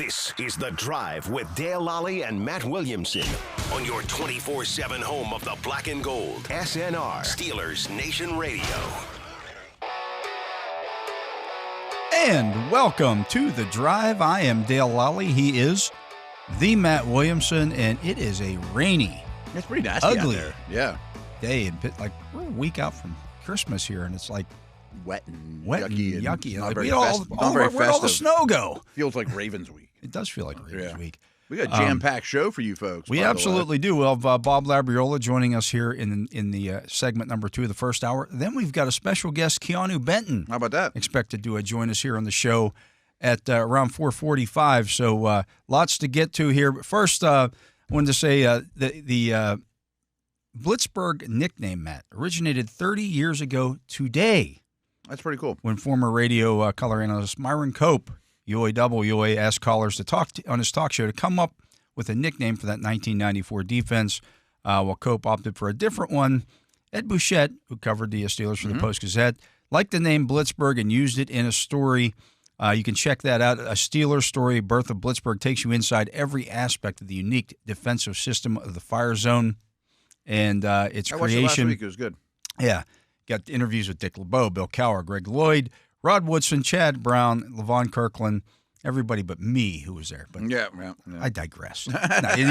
This is The Drive with Dale Lolley and Matt Williamson on your 24/7 home of the black and gold. SNR, Steelers Nation Radio. And welcome to The Drive. I am Dale Lolley. He is the Matt Williamson, and it is a rainy, it's pretty nasty ugly out there. Yeah. day. And like we're a week out from Christmas here, and it's like Wet and yucky. Not Like, very where'd all the snow go? Feels like Ravens week. It does feel like Ravens week. We got a jam-packed show for you folks. We absolutely do. We'll have Bob Labriola joining us here in the segment number 2 of the first hour. Then we've got a special guest, Keanu Benton. How about that? Expected to join us here on the show at around 4:45. So lots to get to here. But first, I wanted to say the Blitzburg nickname, Matt, originated 30 years ago today. That's pretty cool. When former radio color analyst Myron Cope, UAW, asked callers to talk on his talk show to come up with a nickname for that 1994 defense, while Cope opted for a different one. Ed Bouchette, who covered the Steelers for the Post-Gazette, liked the name Blitzburg and used it in a story. You can check that out. A Steelers story, Birth of Blitzburg, takes you inside every aspect of the unique defensive system of the Fire Zone and its I creation. watched it last week. It was good. Yeah. Got interviews with Dick LeBeau, Bill Cowher, Greg Lloyd, Rod Woodson, Chad Brown, Levon Kirkland, everybody but me who was there. But Yeah. I digress. No, they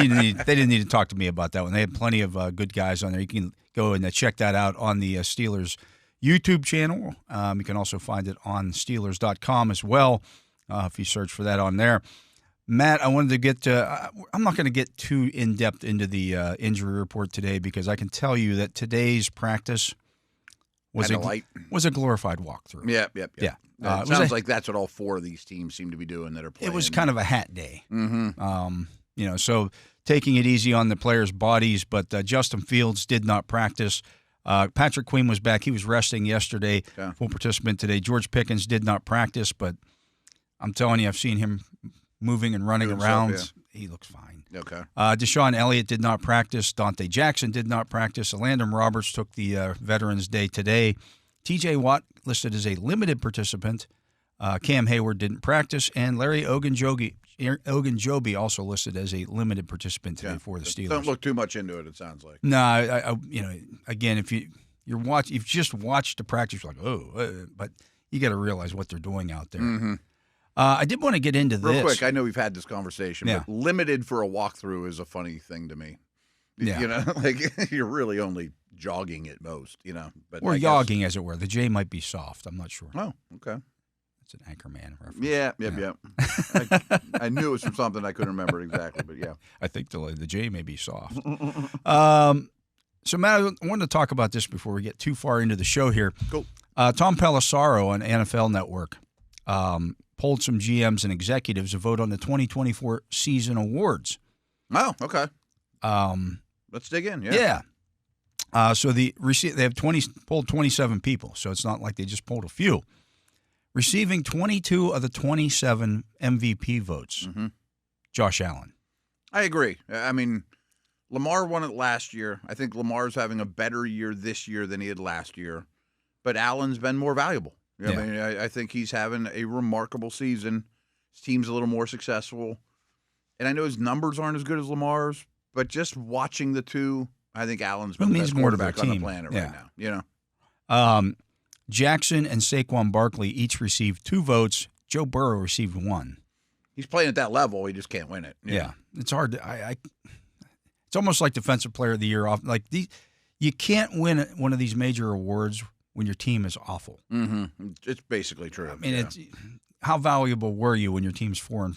didn't need to talk to me about that one. They had plenty of good guys on there. You can go and check that out on the Steelers YouTube channel. You can also find it on Steelers.com as well if you search for that on there. Matt, I wanted to get to I'm not going to get too in-depth into the injury report today because I can tell you that today's practice was a glorified walkthrough. Yeah. It sounds like that's what all 4 of these teams seem to be doing that are playing. It was kind of a hat day. So taking it easy on the players' bodies, but Justin Fields did not practice. Patrick Queen was back. He was resting yesterday, full participant today. George Pickens did not practice, but I'm telling you, I've seen him moving and running around. He looks fine. Okay. Deshaun Elliott did not practice. Dante Jackson did not practice. Landon Roberts took the Veterans Day today. T.J. Watt listed as a limited participant. Cam Heyward didn't practice. And Larry Ogunjobi also listed as a limited participant today for the Steelers. Don't look too much into it, it sounds like. No, again, if you've just watched the practice, you're like, but you got to realize what they're doing out there. Mm-hmm. I did want to get into this. Real quick, I know we've had this conversation, but limited for a walkthrough is a funny thing to me. Yeah. Like you're really only jogging at most, But or yogging, as it were. The J might be soft. I'm not sure. Oh, okay. It's an Anchorman reference. Yeah. I knew it was from something I couldn't remember exactly, but yeah. I think the J may be soft. So, Matt, I wanted to talk about this before we get too far into the show here. Cool. Tom Pelissero on NFL Network polled some GMs and executives to vote on the 2024 season awards. Oh, okay. Let's dig in. Yeah. So they have polled 27 people, so it's not like they just polled a few. Receiving 22 of the 27 MVP votes, Josh Allen. I agree. I mean, Lamar won it last year. I think Lamar's having a better year this year than he had last year, but Allen's been more valuable. I mean, I think he's having a remarkable season. His team's a little more successful. And I know his numbers aren't as good as Lamar's, but just watching the two, I think Allen's been the best quarterback on the planet right now. Jackson and Saquon Barkley each received 2 votes. Joe Burrow received 1. He's playing at that level. He just can't win it. Yeah. It's hard to it's almost like Defensive Player of the Year off. Like you can't win one of these major awards when your team is awful. Mm-hmm. It's basically true. I mean, it's how valuable were you when your team's 4-13?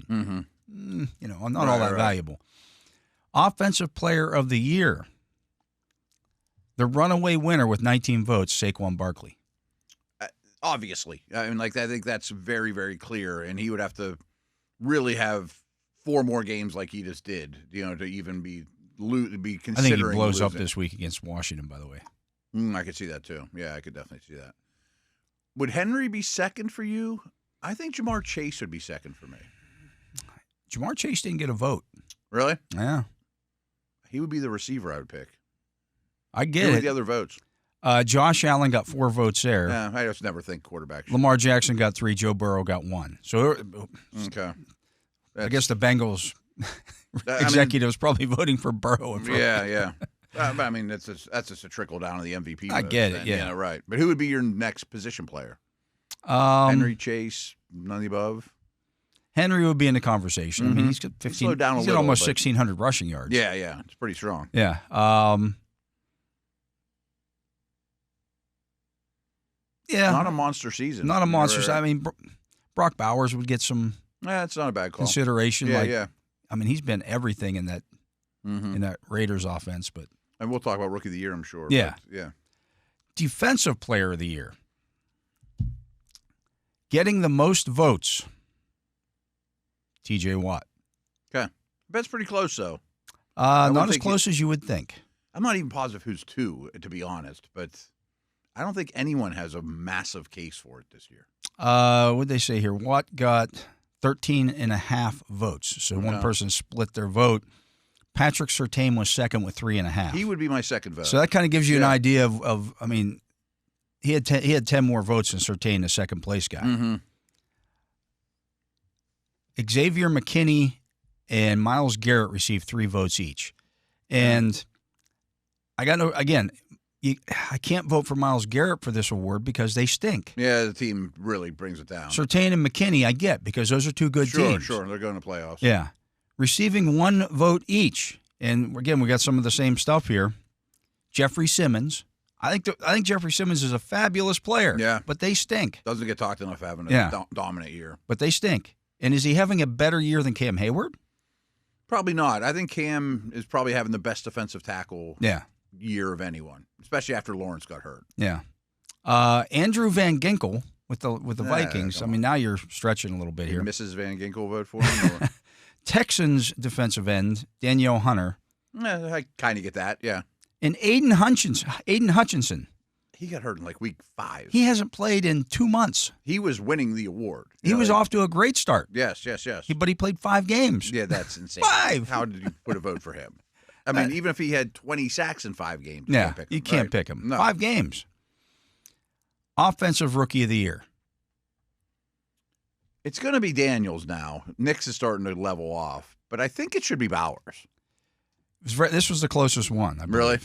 Mm-hmm. Not all that valuable. Offensive Player of the Year. The runaway winner with 19 votes, Saquon Barkley. Obviously. I mean, I think that's very, very clear, and he would have to really have 4 more games like he just did, to even be considering I think he blows losing. up this week against Washington, by the way. I could see that, too. Yeah, I could definitely see that. Would Henry be second for you? I think Jamar Chase would be second for me. Jamar Chase didn't get a vote. Really? Yeah. He would be the receiver I would pick. I get it. With the other votes. Josh Allen got 4 votes there. Yeah, I just never think quarterback. Lamar Jackson got 3. Joe Burrow got 1. So Okay. I guess the Bengals executives probably voting for Burrow. Yeah. But I mean, that's just a trickle down to the MVP. I get it. Yeah, right. But who would be your next position player? Henry Chase, none of the above. Henry would be in the conversation. I mean, he's got 15. Slowed down a he's little, got almost but 1,600 rushing yards. Yeah, it's pretty strong. Yeah. Yeah. Not a monster season. Not a monster. I mean, Brock Bowers would get some. Yeah, it's not a bad call. Consideration. Yeah. I mean, he's been everything in that Raiders offense, but. And we'll talk about Rookie of the Year, I'm sure. Yeah. But, yeah. Defensive Player of the Year. Getting the most votes. TJ Watt. Okay. That's pretty close, though. Not as close as you would think. I'm not even positive who's 2, to be honest, but I don't think anyone has a massive case for it this year. What'd they say here? Watt got 13.5 votes. So one person split their vote. Patrick Surtain was second with 3.5. He would be my second vote. So that kind of gives you an idea of I mean, he had 10 more votes than Surtain, the second place guy. Mm-hmm. Xavier McKinney and Myles Garrett received 3 votes each. And I can't vote for Myles Garrett for this award because they stink. Yeah, the team really brings it down. Surtain and McKinney I get because those are 2 good teams. Sure. They're going to playoffs. Yeah. Receiving 1 vote each. And again, we got some of the same stuff here. Jeffrey Simmons. I think Jeffrey Simmons is a fabulous player. Yeah. But they stink. Doesn't get talked enough having a dominant year. But they stink. And is he having a better year than Cam Heyward? Probably not. I think Cam is probably having the best defensive tackle year of anyone, especially after Lawrence got hurt. Yeah. Andrew Van Ginkel with the Vikings. I mean, now you're stretching a little bit here. Mrs. Van Ginkel vote for him? Or? Texans defensive end, Danielle Hunter. I kind of get that, yeah. And Aiden Hutchinson. He got hurt in like week 5. He hasn't played in 2 months. He was winning the award. He was off to a great start. Yes. But he played 5 games. Yeah, that's insane. 5! How did you put a vote for him? I mean, even if he had 20 sacks in 5 games, you can't pick him. No. 5 games. Offensive Rookie of the Year. It's going to be Daniels now. Nix is starting to level off, but I think it should be Bowers. This was the closest one, I believe. Really?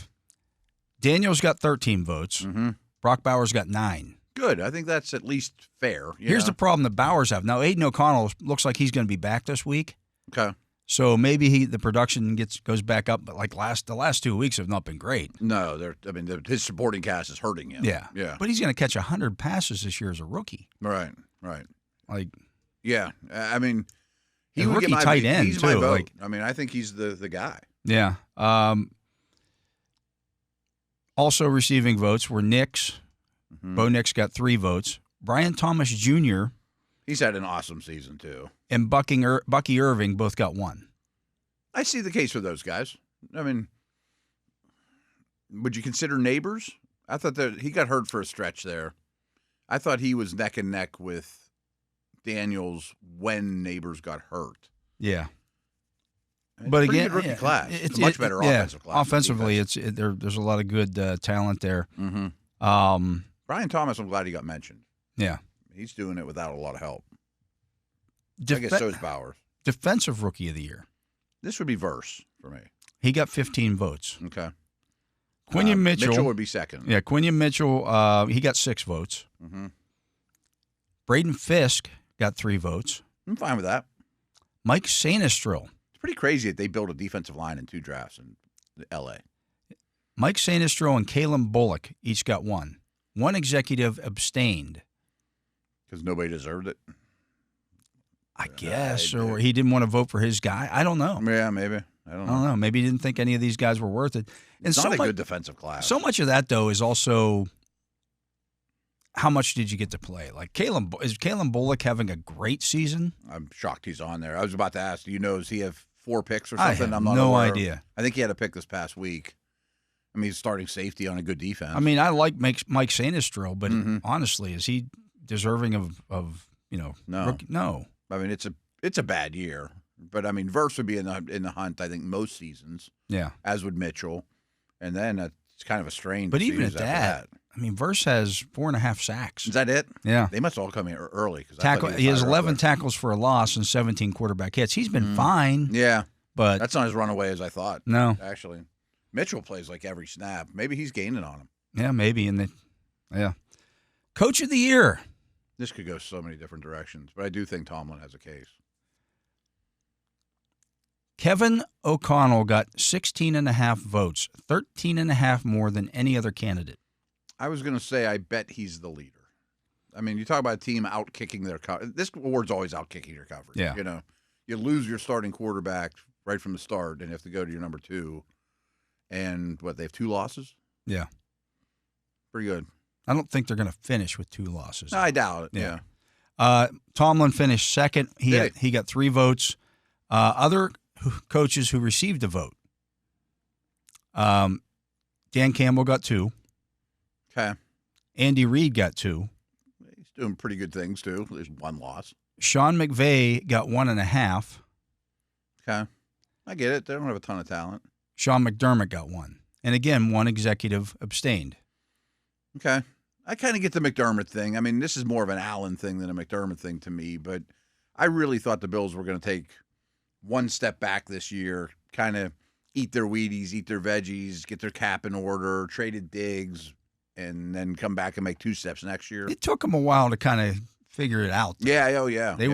Daniels got 13 votes. Mm-hmm. Brock Bowers got 9. Good. I think that's at least fair. Here's the problem that Bowers have. Now, Aiden O'Connell looks like he's going to be back this week. Okay. So maybe the production goes back up, but like the last 2 weeks have not been great. No, his supporting cast is hurting him. Yeah. But he's going to catch 100 passes this year as a rookie. Right. Like, yeah. I mean, he would get my tight end he's too. My vote. I mean, I think he's the guy. Yeah. Also receiving votes were Nix. Mm-hmm. Bo Nix got 3 votes. Brian Thomas Jr. He's had an awesome season too. And Bucky Irving both got 1. I see the case for those guys. I mean, would you consider Neighbors? I thought that he got hurt for a stretch there. I thought he was neck and neck with Daniels when Neighbors got hurt. Yeah. But again, rookie class. It's a much better offensive class. Offensively, there's a lot of good talent there. Mm-hmm. Brian Thomas, I'm glad he got mentioned. Yeah. He's doing it without a lot of help. I guess so is Bowers. Defensive Rookie of the Year. This would be Verse for me. He got 15 votes. Okay. Quinion Mitchell. Mitchell would be second. Yeah, Quinion Mitchell, he got 6 votes. Mm-hmm. Braden Fisk got 3 votes. I'm fine with that. Mike Sainistro. It's pretty crazy that they built a defensive line in 2 drafts in L.A. Mike Sainistro and Kalen Bullock each got 1. One executive abstained. Because nobody deserved it? I guess, or he didn't want to vote for his guy. I don't know. Yeah, maybe. I don't know. Maybe he didn't think any of these guys were worth it. And it's not a good defensive class. So much of that, though, is also how much did you get to play? Like, is Kalen Bullock having a great season? I'm shocked he's on there. I was about to ask, does he have 4 picks or something? I have no idea. I think he had a pick this past week. I mean, he's starting safety on a good defense. I mean, I like Mike Sainistro, but honestly, is he deserving of No. rookie? No. I mean, it's a bad year. But, I mean, Verse would be in the hunt, I think, most seasons. Yeah. As would Mitchell. And then It's kind of a strain. But even at that, I mean, Verse has 4.5 sacks. Is that it? Yeah. They must all come in early. He has 11 tackles for a loss and 17 quarterback hits. He's been fine. Yeah. But that's not as runaway as I thought. No. Actually. Mitchell plays like every snap. Maybe he's gaining on him. Yeah, maybe. Yeah. Coach of the year. This could go so many different directions, but I do think Tomlin has a case. Kevin O'Connell got 16.5 votes, 13.5 more than any other candidate. I was going to say I bet he's the leader. I mean, you talk about a team out-kicking their coverage. This award's always out-kicking your coverage. Yeah. You know, you lose your starting quarterback right from the start, and you have to go to your number 2. And, they have 2 losses? Yeah. Pretty good. I don't think they're going to finish with 2 losses. No, I doubt it, yeah. Tomlin finished second. He got 3 votes. Other coaches who received a vote. Dan Campbell got 2. Okay. Andy Reid got 2. He's doing pretty good things, too. There's 1 loss. Sean McVay got 1.5. Okay. I get it. They don't have a ton of talent. Sean McDermott got 1. And again, 1 executive abstained. Okay. I kind of get the McDermott thing. I mean, this is more of an Allen thing than a McDermott thing to me, but I really thought the Bills were going to take 1 step back this year, kind of eat their Wheaties, eat their veggies, get their cap in order, traded Diggs, and then come back and make 2 steps next year. It took them a while to kind of figure it out. Yeah, oh yeah. They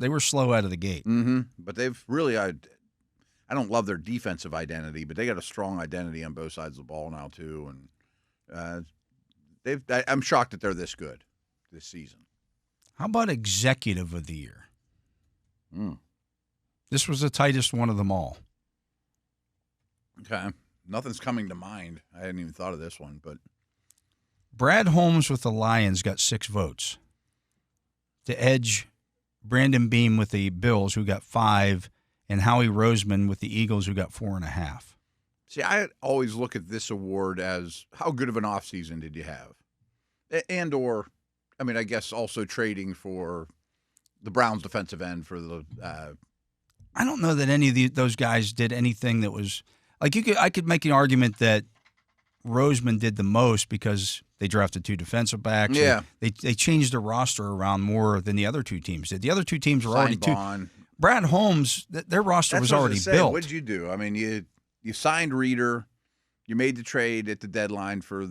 were slow out of the gate. Mm-hmm. But they've really, I don't love their defensive identity, but they got a strong identity on both sides of the ball now too, and I'm shocked that they're this good this season. How about executive of the year? This was the tightest one of them all. Okay. Nothing's coming to mind. I hadn't even thought of this one, but Brad Holmes with the Lions got 6 votes. To edge Brandon Beam with the Bills, who got 5, and Howie Roseman with the Eagles, who got 4.5. See, I always look at this award as how good of an offseason did you have? And/or, I mean, I guess also trading for the Browns defensive end for the I don't know that any of those guys did anything that was like I could make an argument that Roseman did the most because they drafted 2 defensive backs. Yeah. They changed the roster around more than the other 2 teams did. The other 2 teams were already Bond. Brad Holmes, their roster was already built. What did you do? I mean, you signed Reeder, you made the trade at the deadline for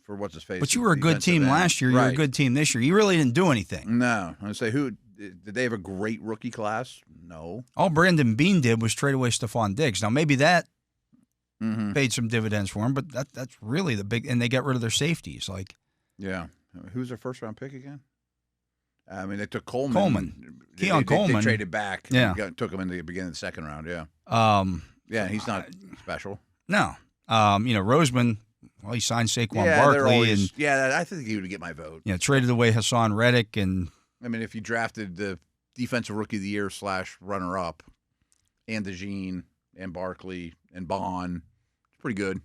what's his face. But you were a good team last year. You're a good team this year. You really didn't do anything. No. I would say, did they have a great rookie class? No. All Brandon Bean did was trade away Stephon Diggs. Now, maybe that paid some dividends for him, but that's really the big – and they got rid of their safeties. Yeah. Who's their first-round pick again? I mean, they took Coleman. Keon Coleman. They traded back. Yeah. Took him in the beginning of the second round, yeah. Yeah, he's not special. No. Roseman – well, he signed Saquon Barkley. I think he would get my vote. Traded away Hassan Reddick. And I mean, if you drafted the defensive rookie of the year / runner-up and DeJean and Barkley and Bond, it's pretty good.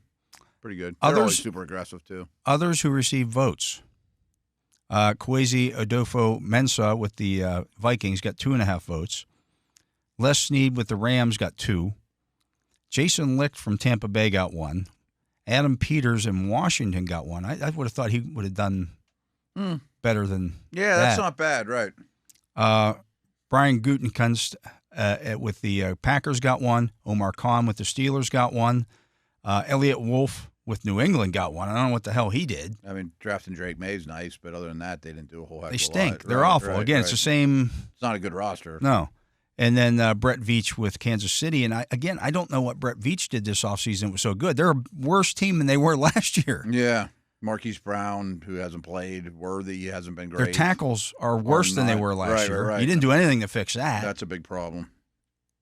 Pretty good. They're always super aggressive, too. Others who received votes. Kwesi Adolfo-Mensah with the Vikings got 2.5 votes. Les Snead with the Rams got 2. Jason Licht from Tampa Bay got 1. Adam Peters in Washington got 1. I would have thought he would have done better than that's not bad, right. Brian Gutekunst with the Packers got 1. Omar Khan with the Steelers got 1. Elliott Wolf with New England got 1. I don't know what the hell he did. I mean, drafting Drake May is nice, but other than that, they didn't do a whole heck of a lot. They stink. They're awful. Again, it's the same. It's not a good roster. No. And then Brett Veach with Kansas City. And I don't know what Brett Veach did this offseason was so good. They're a worse team than they were last year. Yeah. Marquise Brown, who hasn't played. Worthy hasn't been great. Their tackles are worse than they were last year. Right. You didn't do anything to fix that. That's a big problem.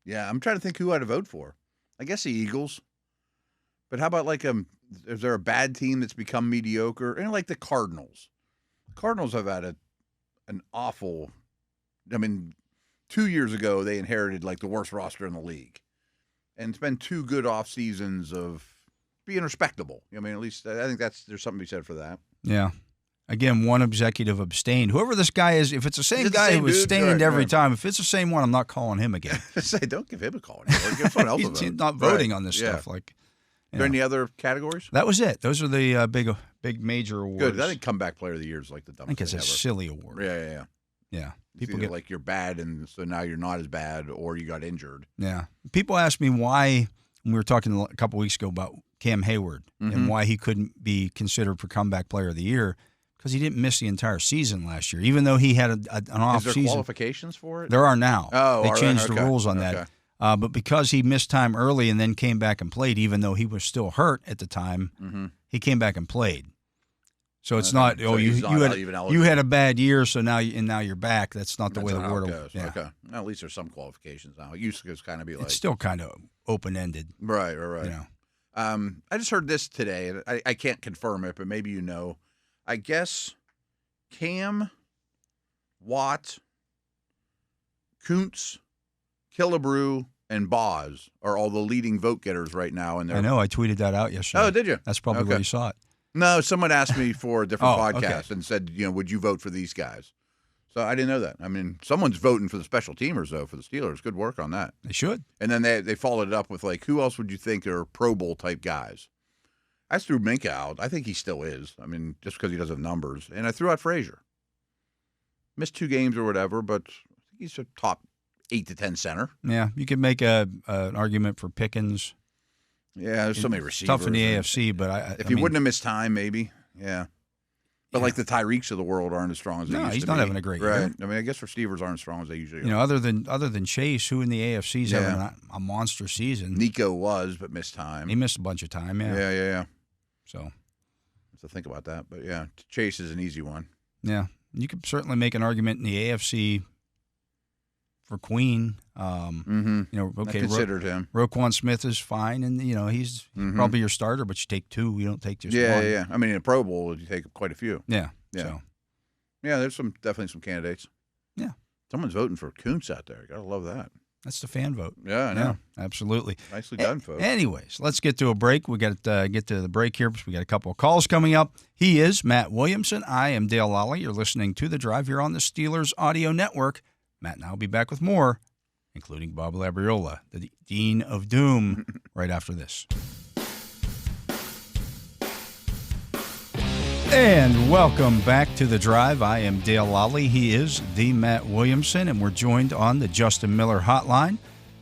Yeah, I'm trying to think who I'd vote for. I guess the Eagles. But how about is there a bad team that's become mediocre? And like the Cardinals. The Cardinals have had an awful, 2 years ago, they inherited the worst roster in the league. And it's been 2 good off seasons of being respectable. At least I think there's something to be said for that. Yeah. Again, 1 executive abstained. Whoever this guy is, if it's the same guy who abstained every time, if it's the same one, I'm not calling him again. Say, don't give him a call anymore. Give someone else a vote. He's not voting on this stuff. Are there any other categories? That was it. Those are the big major awards. Good. I think comeback player of the year is like the dumbest I think it's thing a ever. silly award. Yeah. People get like you're bad, and so now you're not as bad, or you got injured. Yeah. People ask me why. We were talking a couple weeks ago about Cam Heyward and why he couldn't be considered for comeback player of the year, because he didn't miss the entire season last year, even though he had an off season. Is there qualifications for it? There are now. Oh, they changed okay. the rules on that. But because he missed time early and then came back and played, even though he was still hurt at the time, he came back and played. So it's not. So you had a bad year, so now you're back. That's not the way the award goes. Yeah. Okay. Well, at least there's some qualifications now. It used to kind of be like it's still kind of open ended. Right. You know. I just heard this today, and I can't confirm it, but maybe you know. I guess Cam, Watt, Kuntz, Killebrew, and Boz are all the leading vote getters right now. And I know. I tweeted that out yesterday. Oh, did you? That's probably where you saw it. No, someone asked me for a different podcast okay. and said, would you vote for these guys? So I didn't know that. I mean, someone's voting for the special teamers, though, for the Steelers. Good work on that. They should. And then they followed it up with, like, who else would you think are Pro Bowl type guys? I threw Minka out. I think he still is. I mean, just because he doesn't have numbers. And I threw out Frazier. Missed 2 games or whatever, but I think he's a top 8 to 10 center. Yeah, you could make an argument for Pickens. Yeah, there's so many receivers. Tough in the AFC, but if he wouldn't have missed time, maybe. Yeah. But like the Tyreeks of the world aren't as strong as they used to be. he's not having a great year. Right. I mean, I guess receivers aren't as strong as they usually are. Other than Chase, who in the AFC is having a monster season. Nico was, but missed time. He missed a bunch of time, Yeah. So, have to think about that. But, yeah, Chase is an easy one. Yeah. You could certainly make an argument in the AFC for Queen. I considered him. Roquan Smith is fine, and he's probably your starter, but you take 2. You don't take just one. Yeah. I mean, in a Pro Bowl, you take quite a few. Yeah. So. Yeah, there's definitely some candidates. Yeah. Someone's voting for Kuntz out there. Gotta love that. That's the fan vote. Yeah, I know. Yeah, absolutely. Nicely done, folks. Anyways, let's get to a break. We got to get to the break here because we got a couple of calls coming up. He is Matt Williamson. I am Dale Lolley. You're listening to The Drive here on the Steelers Audio Network. Matt and I will be back with more, including Bob Labriola, the Dean of Doom, right after this. And welcome back to The Drive. I am Dale Lolley. He is the Matt Williamson, and we're joined on the Justin Miller hotline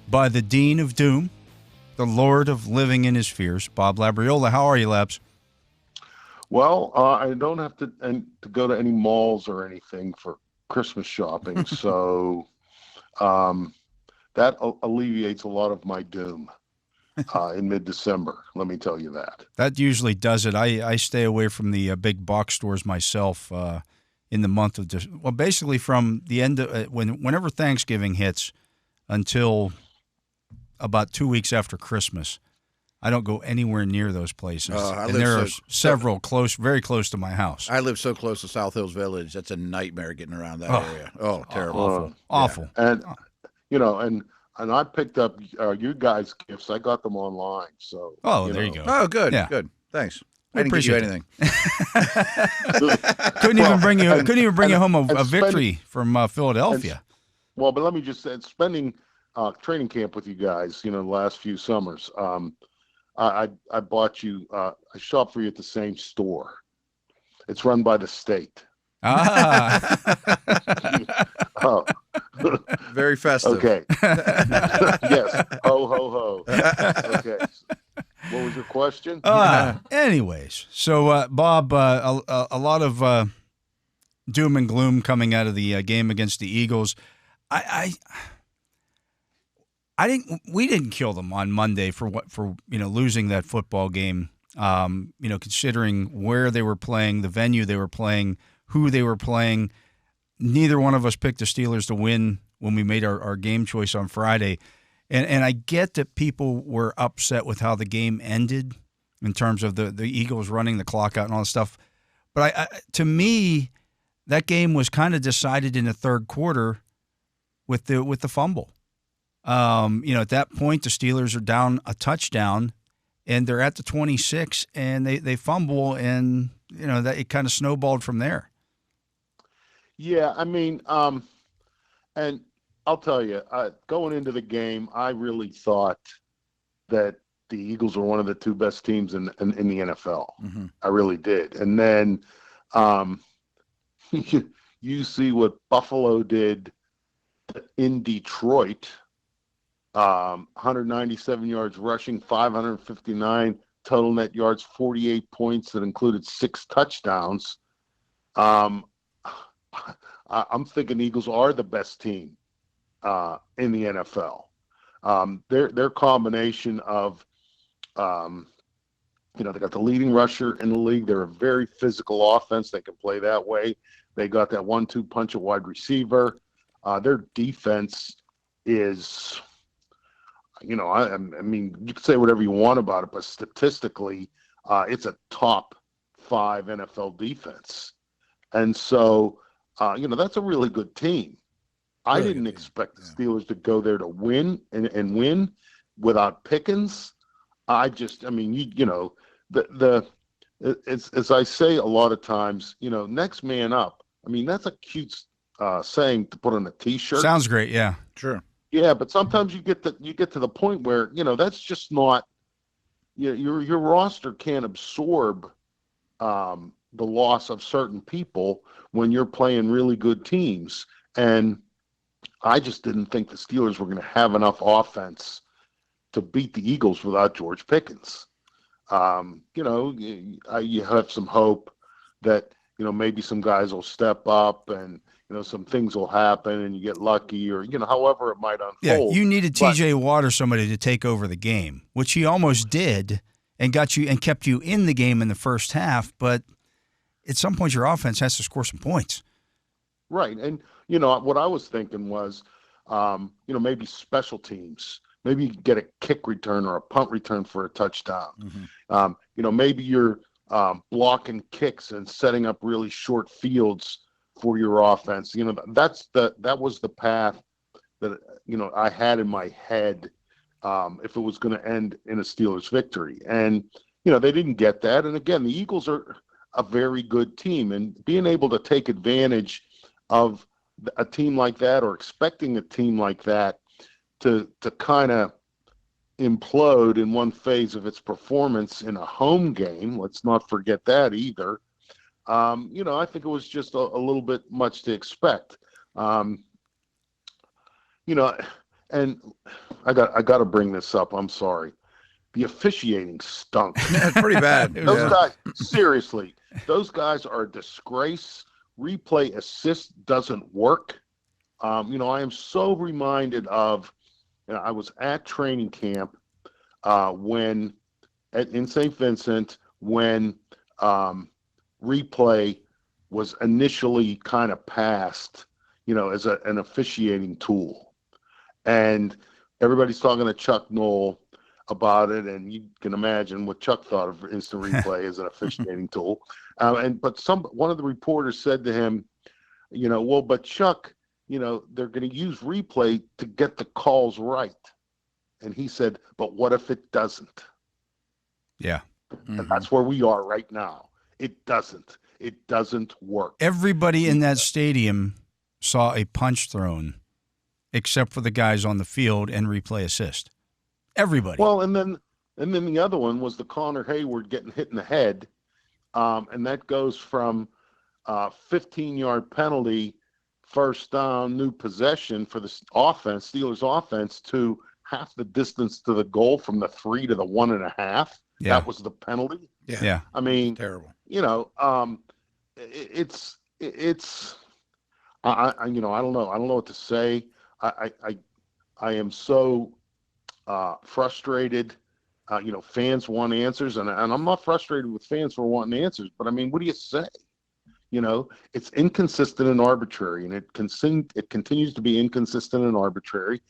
by the Dean of Doom, the Lord of Living in His Fears, Bob Labriola. How are you, Labs? Well, I don't have to go to any malls or anything for Christmas shopping, so that alleviates a lot of my doom in mid-December. Let me tell you that. That usually does it. I stay away from the big box stores myself in the month of basically from the end of whenever Thanksgiving hits until about 2 weeks after Christmas. I don't go anywhere near those places. And there are several very close to my house. I live so close to South Hills Village. That's a nightmare getting around that area. Oh, terrible. Awful. And, and I picked up you guys' gifts. I got them online. So. Oh, there you go. Oh, good. Yeah. Good. Thanks. I didn't give you anything. Couldn't even bring you home a victory from Philadelphia. But let me just say, spending training camp with you guys, the last few summers, I bought you I shop for you at the same store. It's run by the state. Oh. Very festive. Okay. Yes. Ho ho ho. Okay. What was your question? Anyways, so Bob, a lot of doom and gloom coming out of the game against the Eagles. We didn't kill them on Monday for losing that football game. Considering where they were playing, the venue they were playing, who they were playing. Neither one of us picked the Steelers to win when we made our game choice on Friday. And I get that people were upset with how the game ended in terms of the Eagles running the clock out and all that stuff. But to me, that game was kind of decided in the third quarter with the fumble. At that point, the Steelers are down a touchdown, and they're at the 26, and they fumble, and that it kind of snowballed from there. Yeah, I mean, and I'll tell you, going into the game, I really thought that the Eagles were one of the two best teams in the NFL. Mm-hmm. I really did. And then you see what Buffalo did in Detroit, 197 yards rushing, 559 total net yards, 48 points that included 6 touchdowns. I'm thinking Eagles are the best team in the NFL. Their combination of, they got the leading rusher in the league. They're a very physical offense. They can play that way. They got that 1-2 punch at wide receiver. Their defense is, I mean, you can say whatever you want about it, but statistically, it's a top 5 NFL defense. And so, that's a really good team. I didn't expect the Steelers to go there to win and win without Pickens. As I say a lot of times, next man up. I mean, that's a cute saying to put on a T-shirt. Sounds great, yeah. Sure. Yeah, but sometimes you get to the point where that's just not. Your roster can't absorb the loss of certain people when you're playing really good teams, and I just didn't think the Steelers were going to have enough offense to beat the Eagles without George Pickens. You have some hope that maybe some guys will step up and some things will happen and you get lucky or however it might unfold. Yeah, you needed TJ Watt or somebody to take over the game, which he almost did and got you and kept you in the game in the first half. But at some point, your offense has to score some points. Right, and what I was thinking was, maybe special teams. Maybe you get a kick return or a punt return for a touchdown. Mm-hmm. Maybe you're blocking kicks and setting up really short fields for your offense. That was the path that I had in my head if it was going to end in a Steelers victory. And they didn't get that. And again, the Eagles are a very good team, and being able to take advantage of a team like that or expecting a team like that to kind of implode in one phase of its performance in a home game. Let's not forget that either. I think it was just a little bit much to expect. And I got to bring this up. I'm sorry. The officiating stunk. It's pretty bad. Those guys, seriously, those guys are a disgrace. Replay assist doesn't work. I am so reminded of, I was at training camp in St. Vincent when replay was initially kind of passed, as an officiating tool. And everybody's talking to Chuck Noll about it, and you can imagine what Chuck thought of instant replay as an officiating tool. But one of the reporters said to him, well, but Chuck, they're going to use replay to get the calls right. And he said, but what if it doesn't? Yeah. Mm-hmm. And that's where we are right now. It doesn't work. Everybody in that stadium saw a punch thrown except for the guys on the field and replay assist. Everybody. Well, and then the other one was the Cam Heyward getting hit in the head. And that goes from 15-yard penalty, first down, new possession for the Steelers offense, to half the distance to the goal from the 3 to the 1.5. Yeah. That was the penalty. Yeah. I mean, terrible. It's I don't know. I don't know what to say. I am so frustrated. Fans want answers, and I'm not frustrated with fans for wanting answers, but I mean, what do you say? It's inconsistent and arbitrary, and it continues to be inconsistent and arbitrary,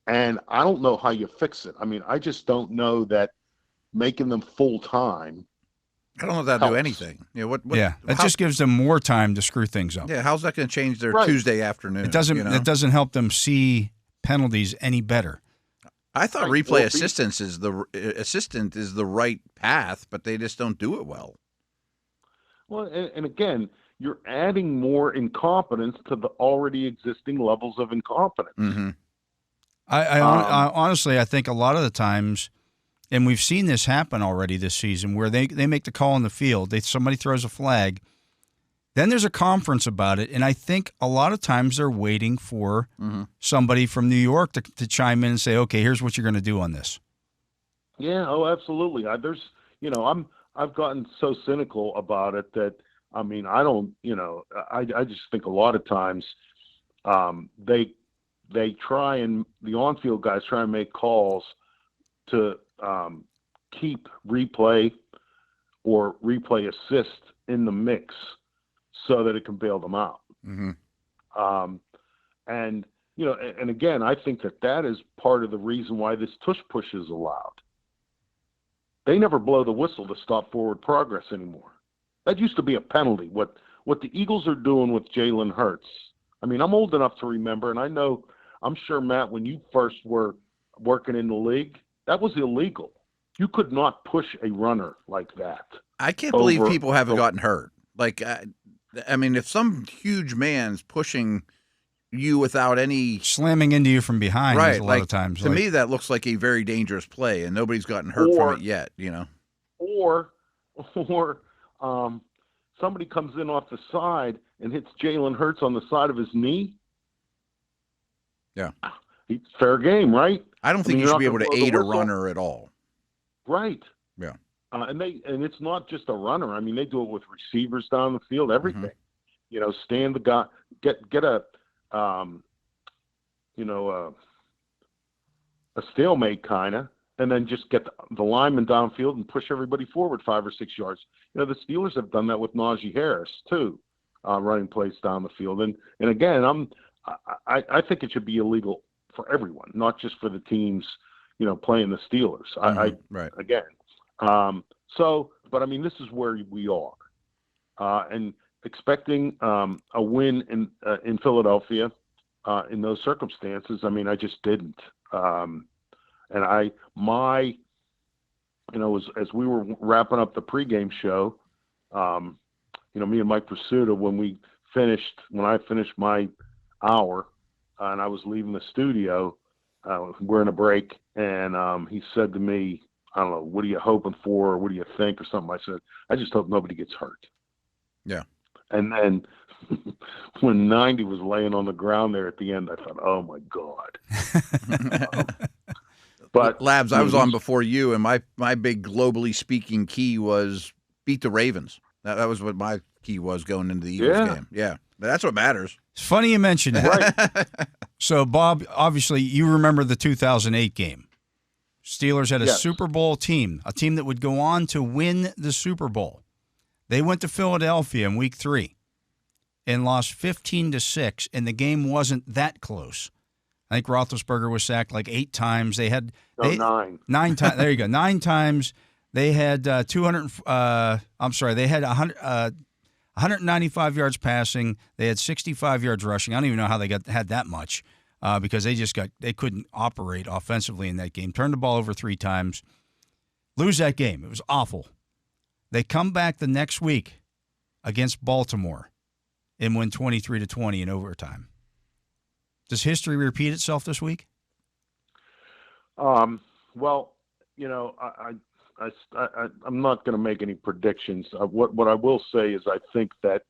and I don't know how you fix it. I mean, I just don't know that making them full-time, I don't know if that'll do anything. It just gives them more time to screw things up. Yeah, how's that going to change their Tuesday afternoon? It doesn't. It doesn't help them see penalties any better. I thought replay assistant is the right path, but they just don't do it well. Well, and again, you're adding more incompetence to the already existing levels of incompetence. Mm-hmm. I honestly, I think a lot of the times and we've seen this happen already this season, where they make the call in the field, somebody throws a flag, then there's a conference about it, and I think a lot of times they're waiting for somebody from New York to chime in and say, okay, here's what you're going to do on this. Yeah, oh, absolutely. I've gotten so cynical about it that, I mean, I don't, I just think a lot of times they try, and the on-field guys try and make calls to keep replay or replay assist in the mix so that it can bail them out. And again, I think that is part of the reason why this tush push is allowed. They never blow the whistle to stop forward progress anymore. That used to be a penalty. What the Eagles are doing with Jalen Hurts, I mean, I'm old enough to remember, and I'm sure, Matt, when you first were working in the league, that was illegal. You could not push a runner like that. I can't believe people haven't gotten hurt. Like, I mean, if some huge man's pushing you without any slamming into you from behind, right? A lot of times, to me, that looks like a very dangerous play, and nobody's gotten hurt from it yet. Or somebody comes in off the side and hits Jalen Hurts on the side of his knee. Yeah, it's fair game, right? I don't think you should be able to aid a runner at all. Right. Yeah. And it's not just a runner. I mean, they do it with receivers down the field, everything. Stand the guy, get a stalemate kind of, and then just get the lineman downfield and push everybody forward 5 or 6 yards. The Steelers have done that with Najee Harris too, running plays down the field. And again, I think it should be illegal for everyone, not just for the teams, playing the Steelers. Right. Again. But I mean, this is where we are, and expecting a win in Philadelphia in those circumstances. I mean, I just didn't. And as we were wrapping up the pregame show, me and Mike Pursuta, when I finished my hour, and I was leaving the studio, we're in a break, and he said to me, I don't know, what are you hoping for, or what do you think, or something. I said, I just hope nobody gets hurt. Yeah. And then when 90 was laying on the ground there at the end, I thought, oh, my God. But Labs, I was on before you, and my big globally speaking key was beat the Ravens. That was what my key was going into the Eagles game. Yeah. That's what matters. It's funny you mentioned that. Right. So, Bob, obviously you remember the 2008 game. Steelers had a Super Bowl team, a team that would go on to win the Super Bowl. They went to Philadelphia in Week 3 and lost 15-6, and the game wasn't that close. I think Roethlisberger was sacked like 8 times. They had 9. 9 times. There you go. 9 times. They had 195 yards passing. They had 65 yards rushing. I don't even know how they had that much. Because they couldn't operate offensively in that game. Turned the ball over 3 times. Lose that game. It was awful. They come back the next week against Baltimore and win 23-20 in overtime. Does history repeat itself this week? Well, I'm not going to make any predictions. What I will say is I think that,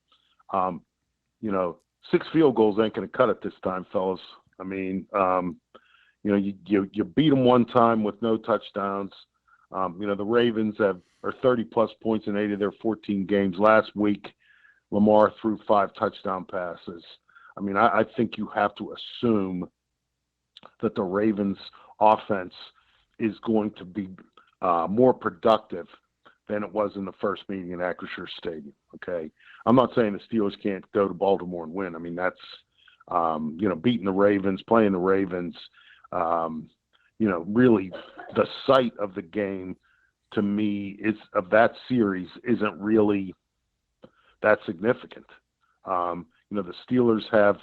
6 field goals ain't going to cut it this time, fellas. I mean, you beat them one time with no touchdowns. The Ravens are 30-plus points in 8 of their 14 games. Last week, Lamar threw 5 touchdown passes. I mean, I think you have to assume that the Ravens' offense is going to be more productive than it was in the first meeting at Acrisure Stadium, okay? I'm not saying the Steelers can't go to Baltimore and win. I mean, that's beating the Ravens, playing the Ravens, really the sight of the game to me of that series isn't really that significant. The Steelers have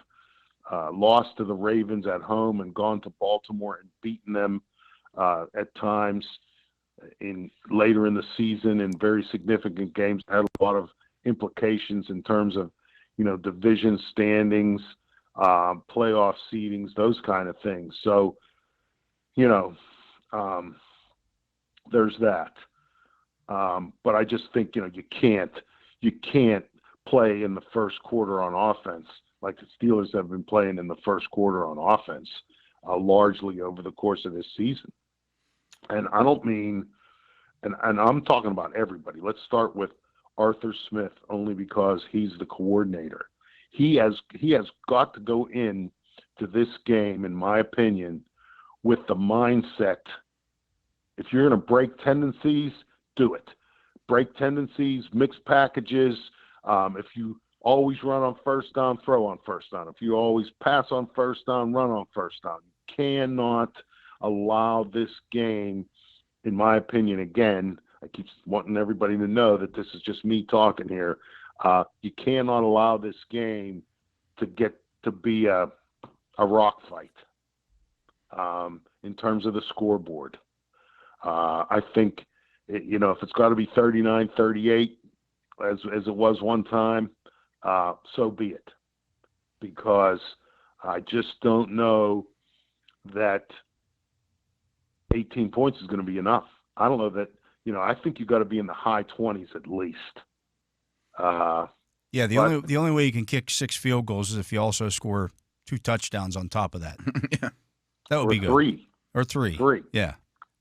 lost to the Ravens at home and gone to Baltimore and beaten them at times later in the season in very significant games. Had a lot of implications in terms of, division standings, playoff seedings, those kind of things. So, there's that. But I just think, you can't play in the first quarter on offense like the Steelers have been playing in the first quarter on offense largely over the course of this season. And I don't mean, and I'm talking about everybody. Let's start with Arthur Smith, only because he's the coordinator. He has got to go in to this game, in my opinion, with the mindset, if you're going to break tendencies, do it. Break tendencies, mix packages. If you always run on first down, throw on first down. If you always pass on first down, run on first down. You cannot allow this game, in my opinion, again, I keep wanting everybody to know that this is just me talking here. You cannot allow this game to get to be a rock fight in terms of the scoreboard. I think, if it's got to be 39-38, as it was one time, so be it. Because I just don't know that 18 points is going to be enough. I don't know that, I think you got to be in the high 20s at least. The only way you can kick 6 field goals is if you also score 2 touchdowns on top of that. Yeah. That would be good. Or three. Yeah.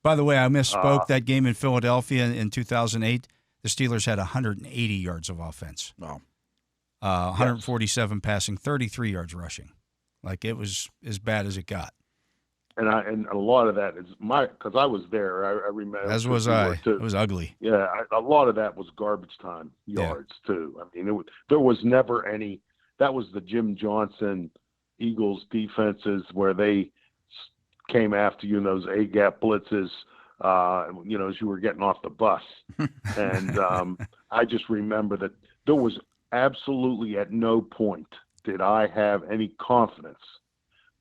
By the way, I misspoke. That game in Philadelphia in 2008, the Steelers had 180 yards of offense. Wow. 147 passing, 33 yards rushing. Like, it was as bad as it got. And a lot of that is because I was there. I remember. As was I. It was ugly. Yeah, a lot of that was garbage time yards too. I mean, there was never any. That was the Jim Johnson Eagles defenses where they came after you in those A-gap blitzes. As you were getting off the bus, and I just remember that there was absolutely at no point did I have any confidence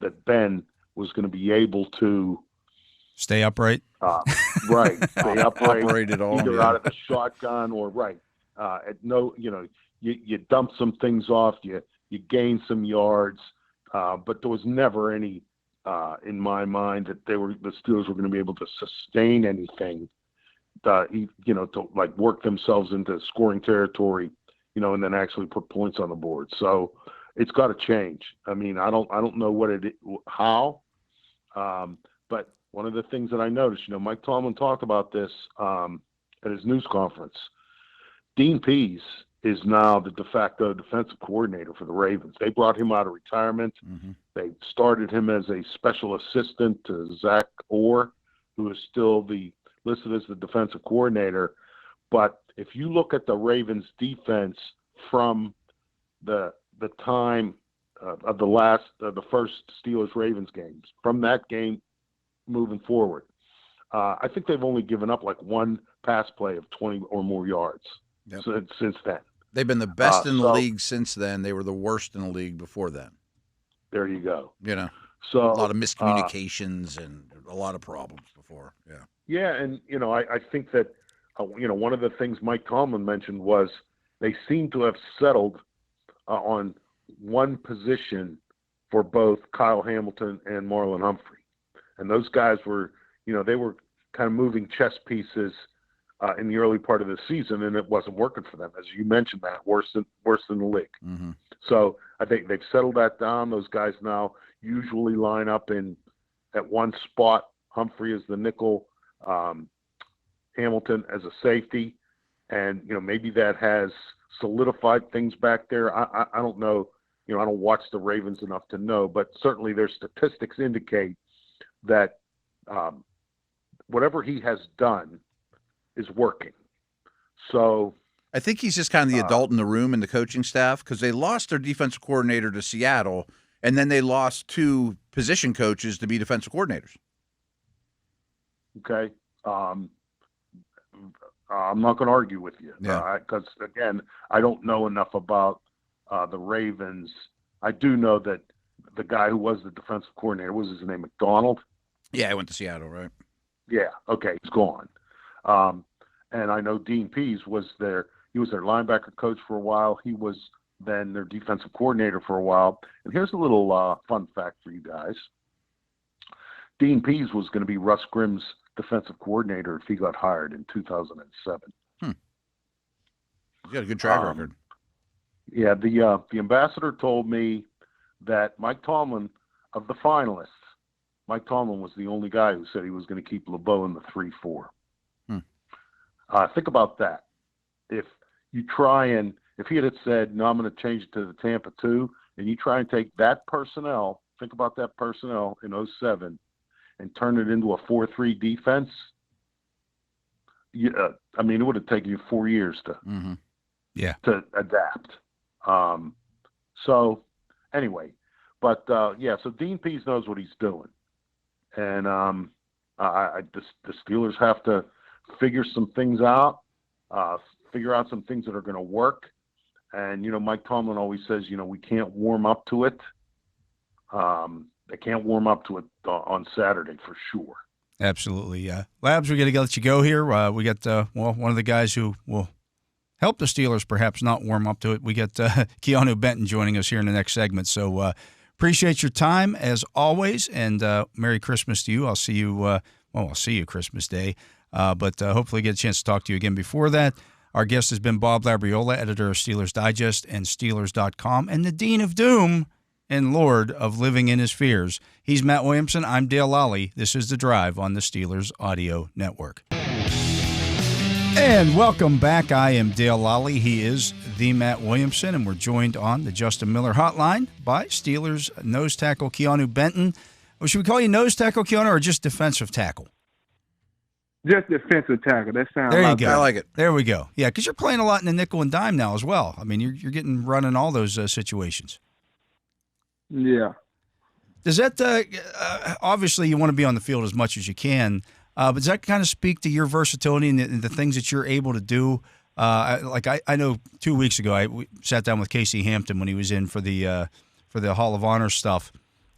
that Ben was going to be able to stay upright. Right. Stay upright. Operate it all. Either out of the shotgun or right. You dump some things off, you gain some yards, but there was never any, in my mind, that the Steelers were going to be able to sustain anything, to like work themselves into scoring territory, and then actually put points on the board. So it's got to change. I mean, I don't know how. But one of the things that I noticed, Mike Tomlin talked about this at his news conference. Dean Pease is now the de facto defensive coordinator for the Ravens. They brought him out of retirement. Mm-hmm. They started him as a special assistant to Zach Orr, who is still listed as the defensive coordinator. But if you look at the Ravens defense from the time of the first Steelers-Ravens games, from that game moving forward, I think they've only given up like one pass play of 20 or more yards since then. They've been the best in the league since then. They were the worst in the league before then. There you go. So a lot of miscommunications and a lot of problems before. Yeah. Yeah, and I think that one of the things Mike Tomlin mentioned was they seem to have settled on one position for both Kyle Hamilton and Marlon Humphrey. And those guys were, they were kind of moving chess pieces in the early part of the season, and it wasn't working for them. As you mentioned, that worse than the league. Mm-hmm. So I think they've settled that down. Those guys now usually line up at one spot. Humphrey is the nickel, Hamilton as a safety, and maybe that has solidified things back there. I don't know. I don't watch the Ravens enough to know, but certainly their statistics indicate that whatever he has done is working. So I think he's just kind of the adult in the room and the coaching staff, because they lost their defensive coordinator to Seattle, and then they lost 2 position coaches to be defensive coordinators. Okay. I'm not going to argue with you because, again, I don't know enough about the Ravens. I do know that the guy who was the defensive coordinator, was his name McDonald? Yeah, he went to Seattle, right? Yeah. Okay. He's gone. And I know Dean Pease he was their linebacker coach for a while. He was then their defensive coordinator for a while. And here's a little fun fact for you guys. Dean Pease was going to be Russ Grimm's defensive coordinator if he got hired in 2007. He's got a good track record. Yeah, the ambassador told me that Mike Tomlin, of the finalists, Mike Tomlin was the only guy who said he was going to keep LeBeau in the 3-4. Think about that. If he had said, no, I'm going to change it to the Tampa 2, and you try and take that personnel, think about that personnel in 07, and turn it into a 4-3 defense, it would have taken you 4 years to adapt. So Dean Pease knows what he's doing. And the Steelers have to figure some things out, figure out some things that are going to work. And, Mike Tomlin always says, we can't warm up to it. They can't warm up to it on Saturday for sure. Absolutely, yeah. Labs, we're going to let you go here. We got, one of the guys who will help the Steelers perhaps not warm up to it. We got Keanu Benton joining us here in the next segment. So appreciate your time as always, and Merry Christmas to you. I'll see you Christmas Day, but hopefully get a chance to talk to you again before that. Our guest has been Bob Labriola, editor of Steelers Digest and Steelers.com, and the Dean of Doom and Lord of Living in His Fears. He's Matt Williamson. I'm Dale Lolley. This is The Drive on the Steelers Audio Network. And welcome back. I am Dale Lolley. He is the Matt Williamson, and we're joined on the Justin Miller hotline by Steelers nose tackle Keanu Benton. Well, should we call you nose tackle, Keanu, or just defensive tackle? Just defensive tackle. That sounds. There you go. I like it. There we go. Yeah, because you're playing a lot in the nickel and dime now as well. I mean, you're getting run in all those situations. Yeah. Does that obviously you want to be on the field as much as you can, but does that kind of speak to your versatility and the things that you're able to do? I know 2 weeks ago we sat down with Casey Hampton when he was in for the Hall of Honor stuff,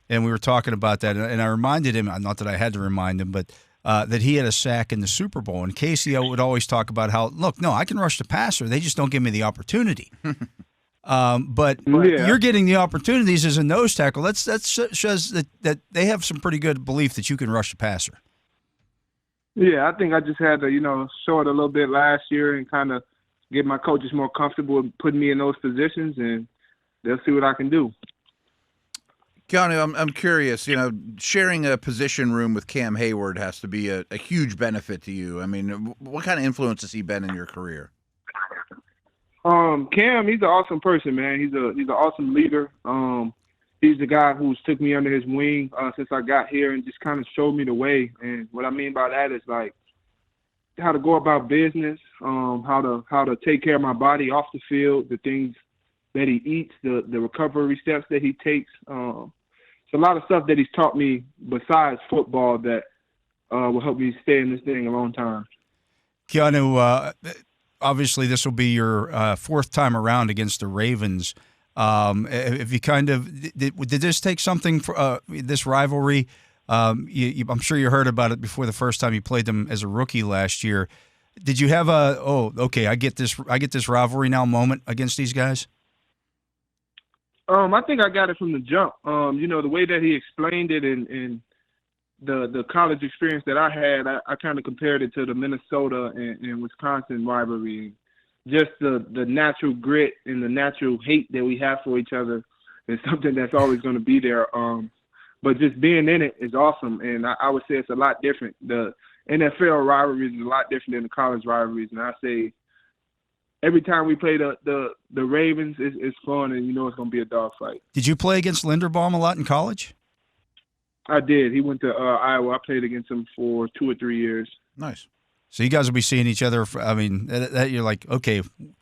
and we were talking about that, and I reminded him, not that I had to remind him, but that he had a sack in the Super Bowl. And Casey would always talk about how, look, no, I can rush the passer. They just don't give me the opportunity. But you're getting the opportunities as a nose tackle. That shows that they have some pretty good belief that you can rush the passer. Yeah, I think I just had to, show it a little bit last year and kind of get my coaches more comfortable with putting me in those positions, and they'll see what I can do. Keanu, I'm curious, sharing a position room with Cam Heyward has to be a huge benefit to you. I mean, what kind of influence has he been in your career? Cam, he's an awesome person, man. He's an awesome leader. He's the guy who's took me under his wing since I got here and just kind of showed me the way. And what I mean by that is like how to go about business, how to take care of my body off the field, the things that he eats, the recovery steps that he takes. It's a lot of stuff that he's taught me besides football that will help me stay in this thing a long time. Keanu, obviously this will be your fourth time around against the Ravens. If you did this take something for this rivalry? I'm sure you heard about it before the first time you played them as a rookie last year. Did you have I get this rivalry now moment against these guys? I think I got it from the jump. The way that he explained it and the college experience that I had, I kind of compared it to the Minnesota and Wisconsin rivalry. Just the natural grit and the natural hate that we have for each other is something that's always going to be there. But just being in it is awesome, and I would say it's a lot different. The NFL rivalries is a lot different than the college rivalries, and I say every time we play the Ravens, it's fun, and it's going to be a dogfight. Did you play against Linderbaum a lot in college? I did. He went to Iowa. I played against him for 2 or 3 years. Nice. So you guys will be seeing each other. That you're like, okay,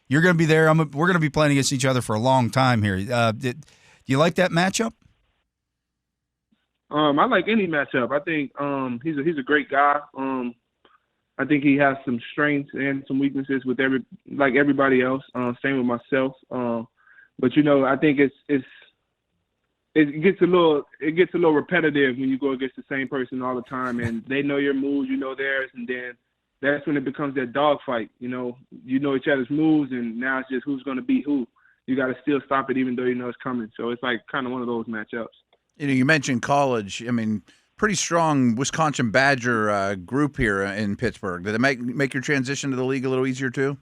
you're going to be there. We're going to be playing against each other for a long time here. Do you like that matchup? I like any matchup. I think he's a great guy. I think he has some strengths and some weaknesses with everybody else. Same with myself. But I think it gets a little repetitive when you go against the same person all the time, and they know your moves, you know theirs, and then that's when it becomes that dogfight. You know each other's moves, and now it's just who's going to beat who. You got to still stop it even though you know it's coming. So it's like kind of one of those matchups. You mentioned college. I mean, pretty strong Wisconsin Badger group here in Pittsburgh. Did it make your transition to the league a little easier too?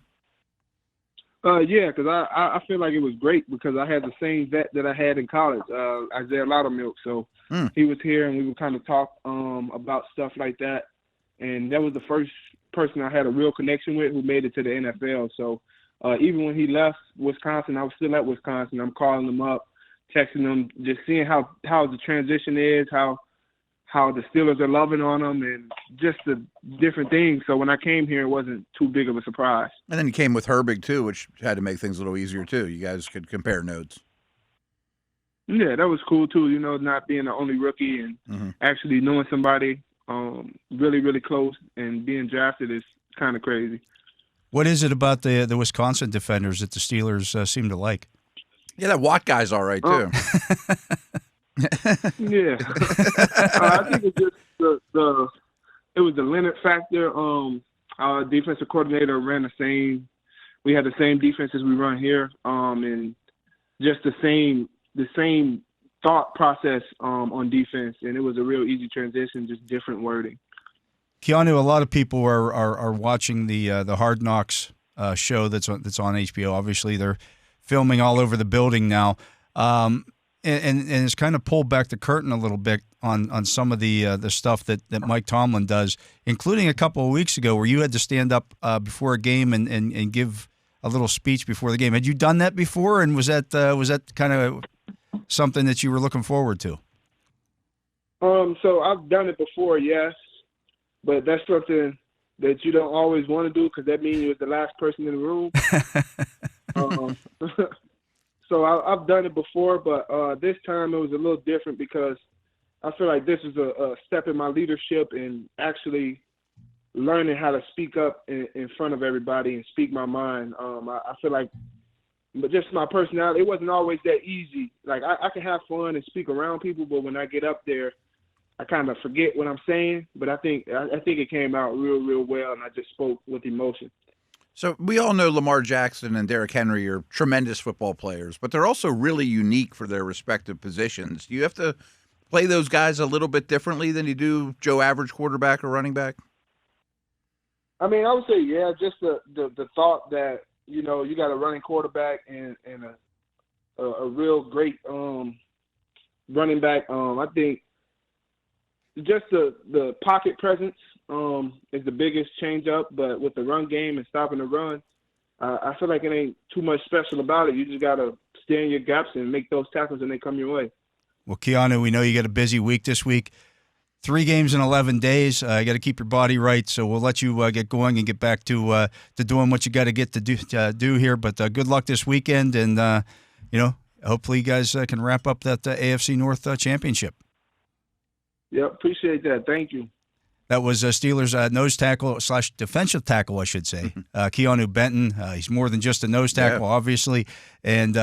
Yeah, because I feel like it was great because I had the same vet that I had in college, Isaiah Loudermilk. So he was here, and we would kind of talk about stuff like that. And that was the first person I had a real connection with who made it to the NFL. So even when he left Wisconsin, I was still at Wisconsin. I'm calling him up, texting him, just seeing how the transition is, how the Steelers are loving on him, and just the different things. So when I came here, it wasn't too big of a surprise. And then you came with Herbig too, which had to make things a little easier too. You guys could compare notes. Yeah, that was cool too. Not being the only rookie and actually knowing somebody really, really close and being drafted is kind of crazy. What is it about the Wisconsin defenders that the Steelers seem to like? Yeah, that Watt guy's all right too. Yeah, I think it's just it was the Leonard factor. Our defensive coordinator ran the same. We had the same defense as we run here, and just the same thought process on defense, and it was a real easy transition, just different wording. Keanu, a lot of people are watching the Hard Knocks show that's on HBO. Obviously, they're filming all over the building now. And it's kind of pulled back the curtain a little bit on some of the stuff that Mike Tomlin does, including a couple of weeks ago where you had to stand up before a game and give a little speech before the game. Had you done that before, and was that kind of something that you were looking forward to? So I've done it before, yes, but that's something that you don't always want to do because that means you're the last person in the room. So I've done it before, but this time it was a little different because I feel like this is a step in my leadership and actually learning how to speak up in front of everybody and speak my mind. I feel like, but just my personality, it wasn't always that easy. Like I can have fun and speak around people, but when I get up there, I kind of forget what I'm saying. But I think it came out real, real well, and I just spoke with emotion. So we all know Lamar Jackson and Derrick Henry are tremendous football players, but they're also really unique for their respective positions. Do you have to play those guys a little bit differently than you do Joe average quarterback or running back? I mean, I would say, yeah, just the thought that, you got a running quarterback and a real great running back. I think just the pocket presence is the biggest change up, but with the run game and stopping the run, I feel like it ain't too much special about it. You just got to stay in your gaps and make those tackles and they come your way. Well, Keanu, we know you got a busy week this week. 3 games in 11 days. You got to keep your body right, so we'll let you get going and get back to doing what you got to get to do here. But good luck this weekend, and hopefully you guys can wrap up that AFC North championship. Yep, appreciate that. Thank you. That was Steelers nose tackle / defensive tackle, I should say. Keanu Benton. He's more than just a nose tackle, obviously, and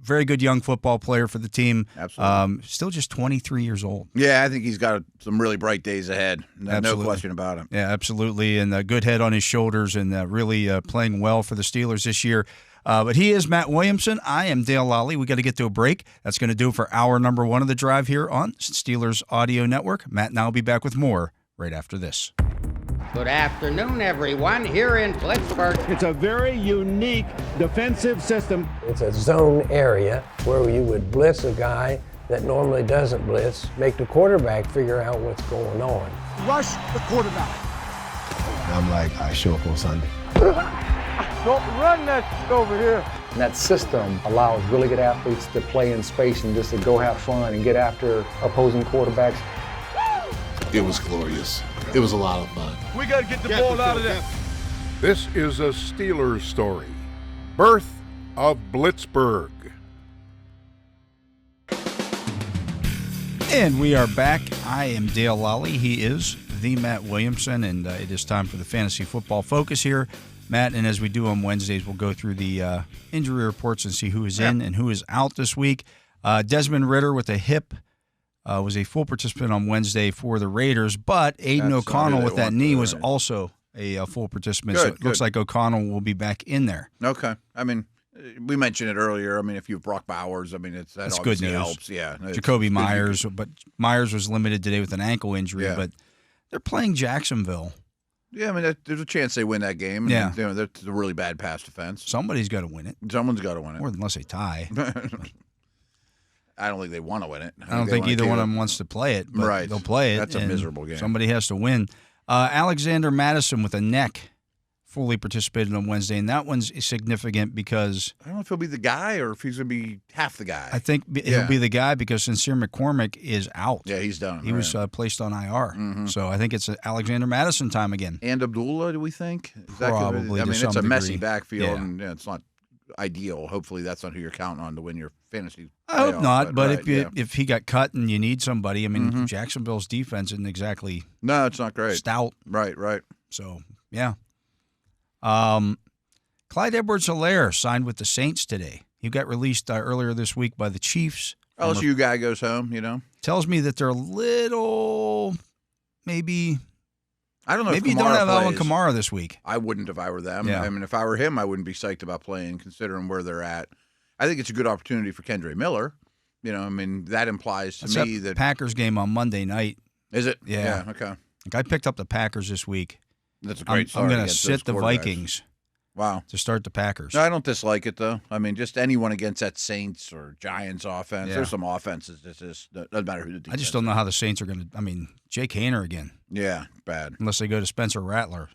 very good young football player for the team. Absolutely. Still just 23 years old. Yeah, I think he's got some really bright days ahead. No question about him. Yeah, absolutely, and a good head on his shoulders, and really playing well for the Steelers this year. But he is Matt Williamson. I am Dale Lolley. We got to get to a break. That's going to do it for hour number 1 of the drive here on Steelers Audio Network. Matt and I will be back with more right after this. Good afternoon, everyone, here in Pittsburgh. It's a very unique defensive system. It's a zone area where you would blitz a guy that normally doesn't blitz, make the quarterback figure out what's going on. Rush the quarterback. I'm like, I show up on Sunday. Don't run that over here. And that system allows really good athletes to play in space and just to go have fun and get after opposing quarterbacks. It was glorious. It was a lot of fun. We got to get the ball out of there. This is a Steelers story. Birth of Blitzburg. And we are back. I am Dale Lolley. He is the Matt Williamson, and it is time for the Fantasy Football Focus here. Matt, and as we do on Wednesdays, we'll go through the injury reports and see who is in and who is out this week. Desmond Ridder with a hip was a full participant on Wednesday for the Raiders, but Aiden O'Connell with that knee was also a full participant. So it looks like O'Connell will be back in there. Okay. I mean, We mentioned it earlier. I mean, if you have Brock Bowers, I mean, that's good news. Helps. Yeah, Jacoby Myers, but Myers was limited today with an ankle injury. Yeah. But they're playing Jacksonville. Yeah, I mean, there's a chance they win that game. Yeah, that's a really bad pass defense. Somebody's got to win it. Someone's got to win it, or unless they tie. I don't think they want to win it. I don't think either one of them wants to play it. But right, they'll play it. That's a miserable game. Somebody has to win. Alexander Madison with a neck fully participated on Wednesday, and that one's significant because I don't know if he'll be the guy or if he's going to be half the guy. I think he'll be the guy because Sincere McCormick is out. Yeah, he's done. He was placed on IR. Mm-hmm. So I think it's Alexander Madison time again. And Abdullah, do we think? Probably. I mean, it's a messy backfield, yeah. and it's not ideal. Hopefully, that's not who you're counting on to win your fantasy. I hope not, but right, if he got cut and you need somebody, I mean, Jacksonville's defense isn't exactly it's not great. Stout. Right. So, yeah. Clyde Edwards-Helaire signed with the Saints today. He got released earlier this week by the Chiefs. LSU guy goes home, Tells me that they're a little, maybe. I don't know. Maybe you don't have Alvin Kamara this week. I wouldn't if I were them. Yeah. I mean, if I were him, I wouldn't be psyched about playing, considering where they're at. I think it's a good opportunity for Kendre Miller. I mean, that implies to me that Packers game on Monday night. Is it? Yeah. Okay. Like I picked up the Packers this week. That's a great start. I'm going to sit the Vikings. Wow. To start the Packers. No, I don't dislike it, though. I mean, just anyone against that Saints or Giants offense. Yeah. There's some offenses that just doesn't matter who the defense I just don't know how the Saints are going to. I mean, Jake Haener again. Yeah, bad. Unless they go to Spencer Rattler.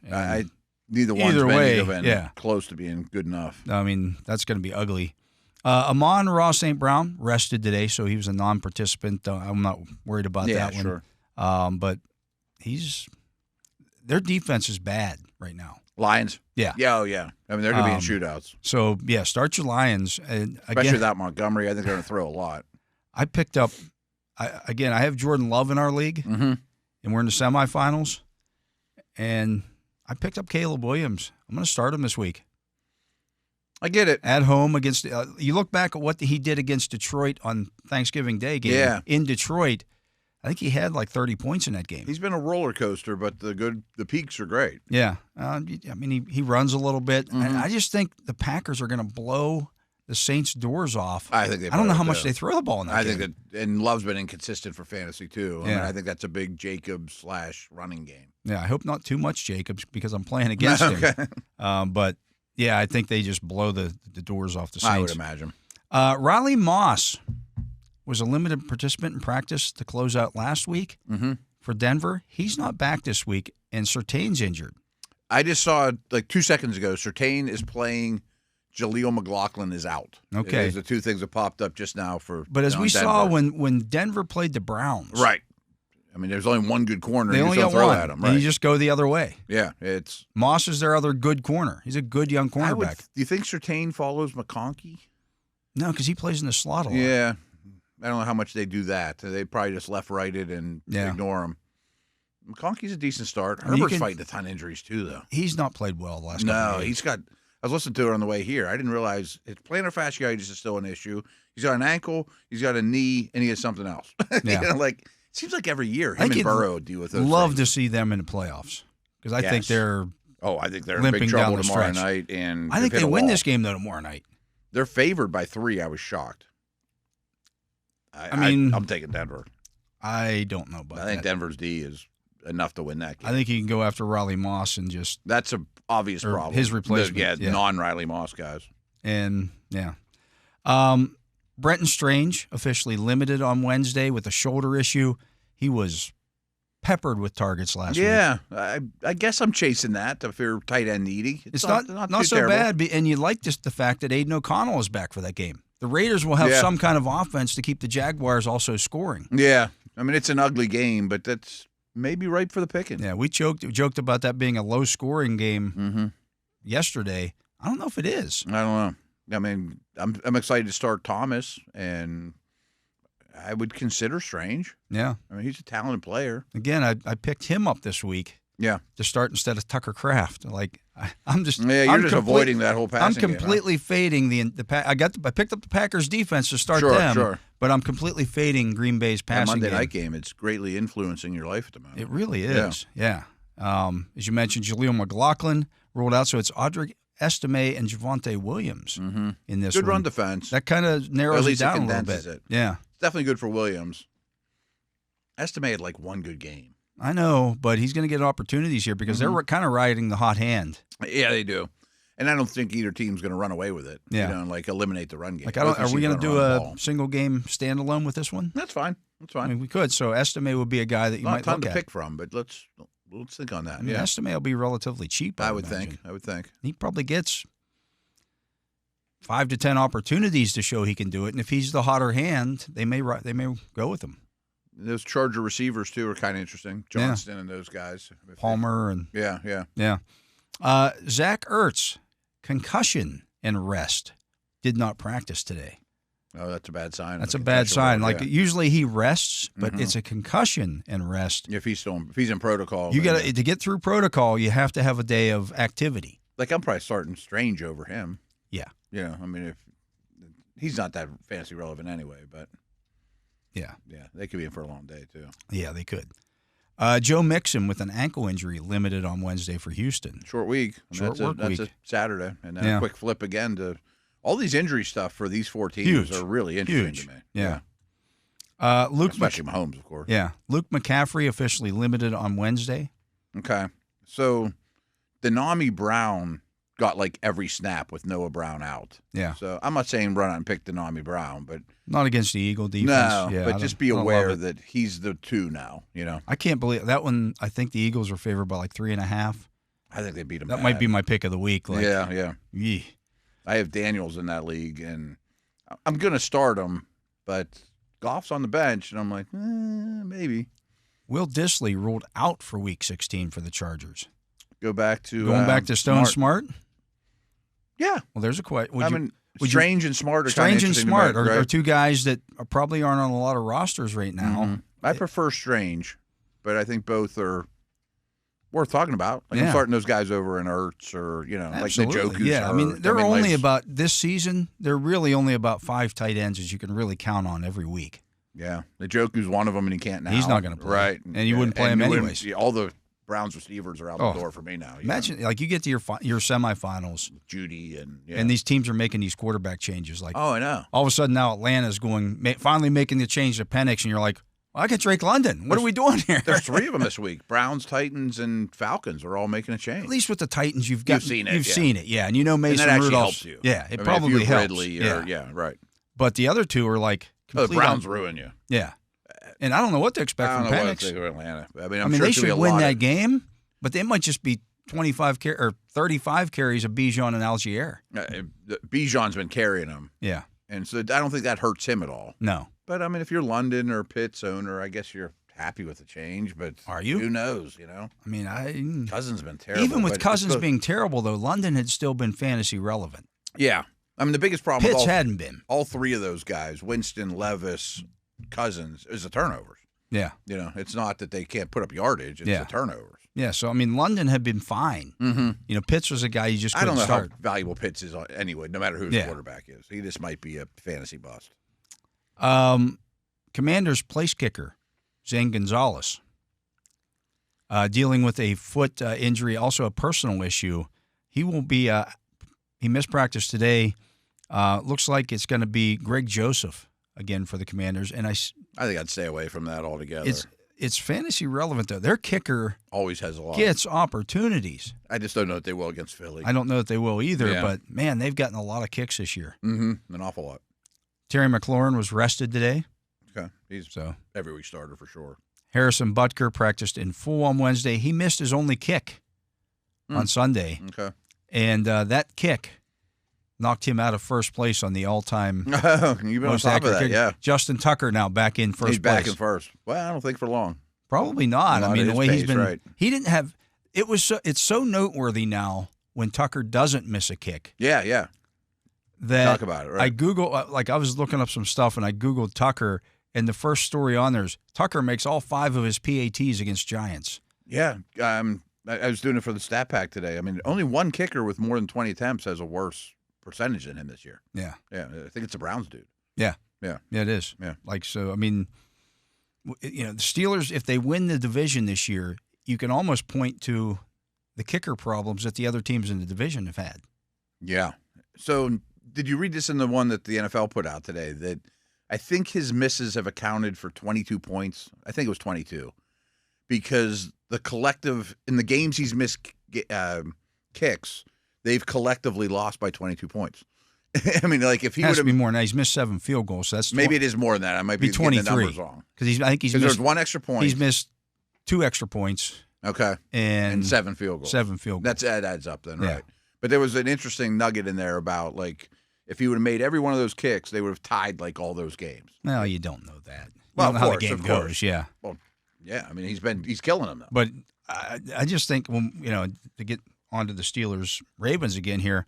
Neither one's been close to being good enough. I mean, that's going to be ugly. Amon-Ra St. Brown rested today, so he was a non-participant. I'm not worried about that one. Sure. But their defense is bad right now. Lions? Yeah. Yeah, I mean, they're going to be in shootouts. So, start your Lions. Especially without Montgomery. I think they're going to throw a lot. I picked up, I have Jordan Love in our league, and we're in the semifinals, and I picked up Caleb Williams. I'm going to start him this week. I get it. At home against you look back at what he did against Detroit on Thanksgiving Day game in Detroit. I think he had like 30 points in that game. He's been a roller coaster, but the peaks are great. Yeah. I mean, he runs a little bit. And I just think the Packers are going to blow the Saints' doors off. I think they. I don't know how much they throw the ball in that game. I think that, and Love's been inconsistent for fantasy too. Yeah. I think that's a big Jacobs / running game. Yeah, I hope not too much Jacobs because I'm playing against him. But yeah, I think they just blow the doors off the Saints. I would imagine. Riley Moss was a limited participant in practice to close out last week for Denver. He's not back this week, and Surtain's injured. I just saw like 2 seconds ago, Surtain is playing. Jaleel McLaughlin is out. Okay. Those are two things that popped up just now for. But as we Denver. saw when Denver played the Browns, right? I mean, there's only one good corner. They you only just got don't throw one, at him, and right? you just go the other way. Yeah, it's Moss is their other good corner. He's a good young cornerback. Do you think Surtain follows McConkey? No, because he plays in the slot a lot. Yeah, I don't know how much they do that. They probably just left-righted and ignore him. McConkey's a decent start. Herbert's fighting a ton of injuries too, though. He's not played well the last couple of No, days. he's got. I was listening to it on the way here. I didn't realize his plantar fasciitis is still an issue. He's got an ankle, he's got a knee, and he has something else. Yeah. It seems like every year him and Burrow deal with those Love things. to see them in the playoffs because I think they're. I think they're in limping big down trouble the tomorrow stretch. night. And I think they win this game though tomorrow night. They're favored by 3. I was shocked. I'm taking Denver. I don't know about that. I think Denver's D is enough to win that game. I think you can go after Riley Moss and just. That's an obvious problem. His replacement. Non-Riley Moss guys. And, Brenton Strange officially limited on Wednesday with a shoulder issue. He was peppered with targets last week. Yeah, I guess I'm chasing that if you're tight end needy. It's not too so terrible. bad, and you like just the fact that Aiden O'Connell is back for that game. The Raiders will have some kind of offense to keep the Jaguars also scoring. Yeah, I mean, it's an ugly game, but that's maybe ripe for the picking. Yeah, we joked about that being a low-scoring game yesterday. I don't know if it is. I don't know. I mean, I'm excited to start Thomas, and I would consider Strange. Yeah. I mean, he's a talented player. Again, I picked him up this week. Yeah. To start instead of Tucker Kraft. I'm just. Yeah, you're just avoiding that whole passing I'm completely fading the. I picked up the Packers defense to start them. Sure. But I'm completely fading Green Bay's passing Monday game. night game. It's greatly influencing your life at the moment. It really is. Yeah. As you mentioned, Jaleel McLaughlin ruled out, so it's Estime and Javonte Williams in this Good one. run defense. That kind of narrows it down a little bit. It. Yeah. It's definitely good for Williams. Estime had like one good game. I know, but he's going to get opportunities here because they're kind of riding the hot hand. Yeah, they do. And I don't think either team's going to run away with it. Yeah. You know, like eliminate the run game. Like, are we going to do a single game standalone with this one? That's fine. That's fine. I mean, we could. So Estime would be a guy that you might look look to at. pick from, but let's think on that. I mean, Estime will be relatively cheap. I would think. He probably gets 5 to 10 opportunities to show he can do it, and if he's the hotter hand, they may go with him. Those Charger receivers too are kind of interesting. Johnston and those guys. Palmer and yeah. Zach Ertz, concussion and rest, did not practice today. Oh, that's a bad sign. That's a bad sign. Usually he rests, but it's a concussion and rest. If he's in protocol, you got to get through protocol. You have to have a day of activity. Like I'm probably starting Strange over him. Yeah. You know, I mean, if he's not that fantasy relevant anyway, but yeah, they could be in for a long day too. Yeah, they could. Joe Mixon with an ankle injury limited on Wednesday for Houston. Short week. That's a Saturday, and then a quick flip again to all these injury stuff for these 4 teams are really interesting to me. Yeah. Especially Mahomes, of course. Yeah. Luke McCaffrey officially limited on Wednesday. Okay. So Denami Brown got like every snap with Noah Brown out. Yeah. So I'm not saying run out and pick Denami Brown, but not against the Eagle defense. No, but just be aware that he's the 2 now. You know. I can't believe that one. I think the Eagles were favored by like 3.5. I think they beat him. That might be my pick of the week. Like, yeah. Yee. I have Daniels in that league, and I'm going to start him, but Goff's on the bench, and I'm like, maybe. Will Dissly ruled out for Week 16 for the Chargers. Going back to Stone Smart? Yeah. Well, there's a question. Strange and Smart are Strange and Smart right? are 2 guys that probably aren't on a lot of rosters right now. Mm-hmm. I prefer Strange, but I think both are worth talking about. Like I'm starting those guys over in Ertz or, Absolutely. like the Njoku's. Yeah, I mean, they're only about this season. They're really only about 5 tight ends as you can really count on every week. Yeah, the Njoku's one of them, and he can't now. He's not going to play, right? And you wouldn't play him anyways. All the Browns receivers are out the door for me now. Imagine, like you get to your semifinals, Judy and these teams are making these quarterback changes. Like, I know. All of a sudden now Atlanta's finally making the change to Penix, and you're like, well, I got Drake London. What are we doing here? There's 3 of them this week. Browns, Titans, and Falcons are all making a change. At least with the Titans, you've seen it. And you know Mason and that Rudolph helps you. Yeah, it probably helps. Ridley right. But the other 2 are like the Browns ruin you. Yeah, and I don't know what to expect from Penix. Atlanta. I mean, they should win that game, but they might just be 25 or 35 carries of Bijan and Algier. Bijan's been carrying them. Yeah, and so I don't think that hurts him at all. No, but I mean, if you're London or Pitt's owner, I guess you're happy with the change, but are you? Who knows? I mean, Cousins been terrible. Even with Cousins being terrible, though, London had still been fantasy relevant. Yeah, I mean the biggest problem. Pitts hadn't been. All 3 of those guys, Winston, Levis, Cousins, is the turnovers. Yeah, it's not that they can't put up yardage; it's the turnovers. Yeah, so I mean, London had been fine. Mm-hmm. Pitts was a guy you just couldn't start. I don't know how valuable Pitts is anyway. No matter who his quarterback is, he just might be a fantasy bust. Commanders place kicker Zane Gonzalez, dealing with a foot injury, also a personal issue. He will be. He missed practice today. Looks like it's going to be Greg Joseph again for the Commanders, and I think I'd stay away from that altogether. It's fantasy relevant though. Their kicker always has a lot. Gets opportunities. I just don't know that they will against Philly. I don't know that they will either. But man, they've gotten a lot of kicks this year. Mm-hmm. An awful lot. Terry McLaurin was rested today. Okay, he's every week starter for sure. Harrison Butker practiced in full on Wednesday. He missed his only kick on Sunday. Okay, and that kick knocked him out of first place on the all-time You've been on top of that, kick. Justin Tucker now back in first place. He's back in first. Well, I don't think for long. Probably not. I mean, the way he's been, right. He didn't have. It's so noteworthy now when Tucker doesn't miss a kick. Yeah. That talk about it. Right. I Google I was looking up some stuff and I Googled Tucker, and the first story on there is Tucker makes all 5 of his PATs against Giants. Yeah. I was doing it for the stat pack today. I mean, only one kicker with more than 20 attempts has a worse percentage than him this year. Yeah. I think it's a Browns dude. Yeah, it is. Yeah, so. I mean, the Steelers, if they win the division this year, you can almost point to the kicker problems that the other teams in the division have had. Yeah. So did you read this in the one that the NFL put out today? That I think his misses have accounted for 22 points. I think it was 22. Because the collective, in the games he's missed kicks, they've collectively lost by 22 points. I mean, like if he would have be more than that. He's missed 7 field goals. So that's maybe it is more than that. I might be 23. getting the numbers wrong. Because I think he's missed, there's 1 extra point. He's missed 2 extra points. Okay. And 7 field goals. 7 field goals. That adds up then, Yeah. right? But there was an interesting nugget in there about like if he would have made every one of those kicks, they would have tied like all those games. No, you don't know that. You Well, don't know of how the course, game goes. Yeah. Well, yeah. I mean, he's killing them though. But I just think to get onto the Steelers Ravens again here.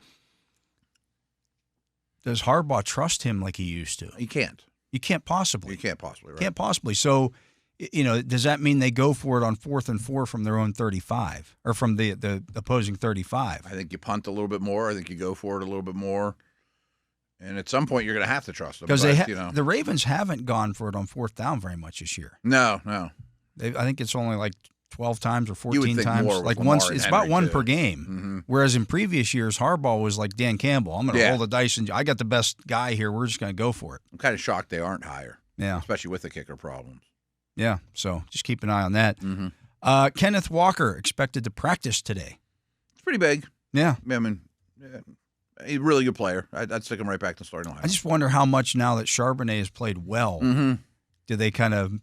Does Harbaugh trust him like he used to? He can't. You can't possibly. You can't possibly. Right? Can't possibly. So, does that mean they go for it on 4th and 4 from their own 35 or from the opposing 35? I think you punt a little bit more. I think you go for it a little bit more. And at some point, you're going to have to trust them. Because the Ravens haven't gone for it on 4th down very much this year. No. I think it's only like 12 times or 14 times. Like once, it's about one too. per game. Mm-hmm. Whereas in previous years, Harbaugh was like Dan Campbell. I'm going to roll the dice, and I got the best guy here. We're just going to go for it. I'm kind of shocked they aren't higher. Yeah. Especially with the kicker problems. Yeah, so just keep an eye on that. Mm-hmm. Kenneth Walker expected to practice today. It's pretty big. Yeah. I mean, he's a really good player. I'd stick him right back to starting line. I just wonder how much now that Charbonnet has played well, do they kind of,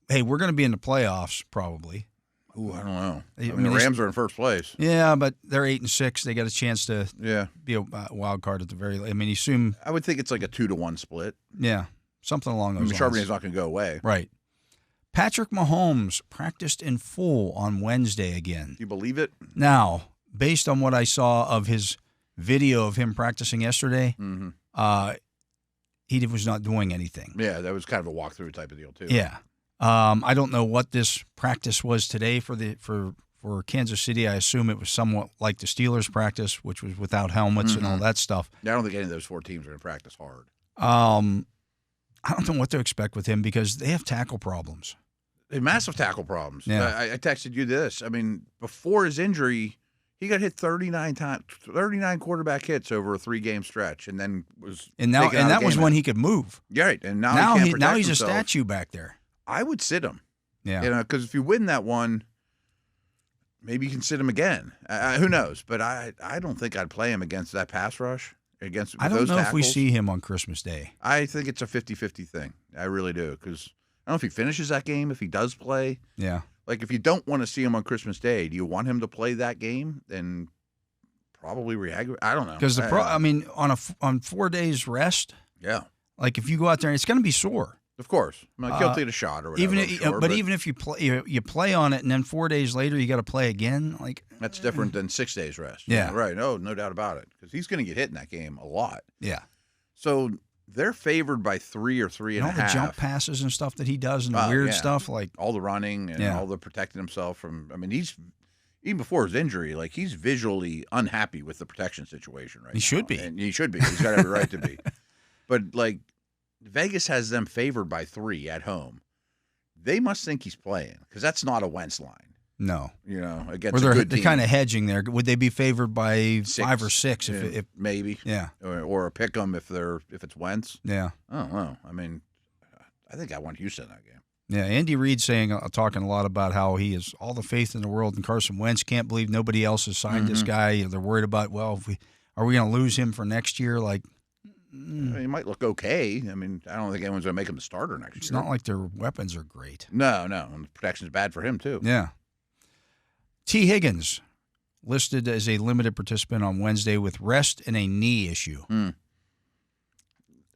hey, we're going to be in the playoffs probably. Ooh, I don't know. I mean, the Rams are in first place. Yeah, but they're 8-6. They got a chance to be a wild card at the very. I mean, you assume. I would think it's like a 2-1 split. Yeah, something along those lines. Charbonnet's not going to go away. Right. Patrick Mahomes practiced in full on Wednesday again. Do you believe it? Now, based on what I saw of his video of him practicing yesterday, he was not doing anything. Yeah, that was kind of a walkthrough type of deal too. Yeah. I don't know what this practice was today for Kansas City. I assume it was somewhat like the Steelers practice, which was without helmets and all that stuff. Yeah, I don't think any of those 4 teams are going to practice hard. I don't know what to expect with him because they have tackle problems. They have massive tackle problems. Yeah. I texted you this. I mean, before his injury, he got hit 39 times, 39 quarterback hits over a 3-game stretch, and then was that was when he could move. Yeah, right. And now he can't protect he's himself. A statue back there. I would sit him. Yeah. Because if you win that one, maybe you can sit him again. Who knows? But I don't think I'd play him against that pass rush. I don't know if we see him on Christmas Day. I think it's a 50-50 thing. I really do. Because I don't know if he finishes that game, if he does play. Yeah. Like, if you don't want to see him on Christmas Day, do you want him to play that game? Then probably re-aggravate. I don't know. Because on 4 days rest, yeah. Like, if you go out there, it's going to be sore. Of course. Guilty of a shot or whatever. Even if you play on it and then 4 days later you got to play again, like that's different than 6 days rest. Yeah. Right. No doubt about it. Because he's going to get hit in that game a lot. Yeah. So they're favored by 3 or 3.5. All the jump passes and stuff that he does and the weird stuff, like all the running and all the protecting himself from. I mean, he's even before his injury, like he's visually unhappy with the protection situation right now. He should be. And he should be. He's got every right to be. But like. Vegas has them favored by 3 at home. They must think he's playing because that's not a Wentz line. No, against a good team. They're kind of hedging there. Would they be favored by 6, 5 or 6? If maybe, yeah, or a pick 'em if it's Wentz. Yeah, I don't know. I mean, I think I want Houston in that game. Yeah, Andy Reid talking a lot about how he has all the faith in the world in Carson Wentz. Can't believe nobody else has signed this guy. They're worried about are we going to lose him for next year? Like. He might look okay. I mean, I don't think anyone's going to make him the starter next year. It's not like their weapons are great. No. And the protection's bad for him, too. Yeah. T. Higgins listed as a limited participant on Wednesday with rest and a knee issue.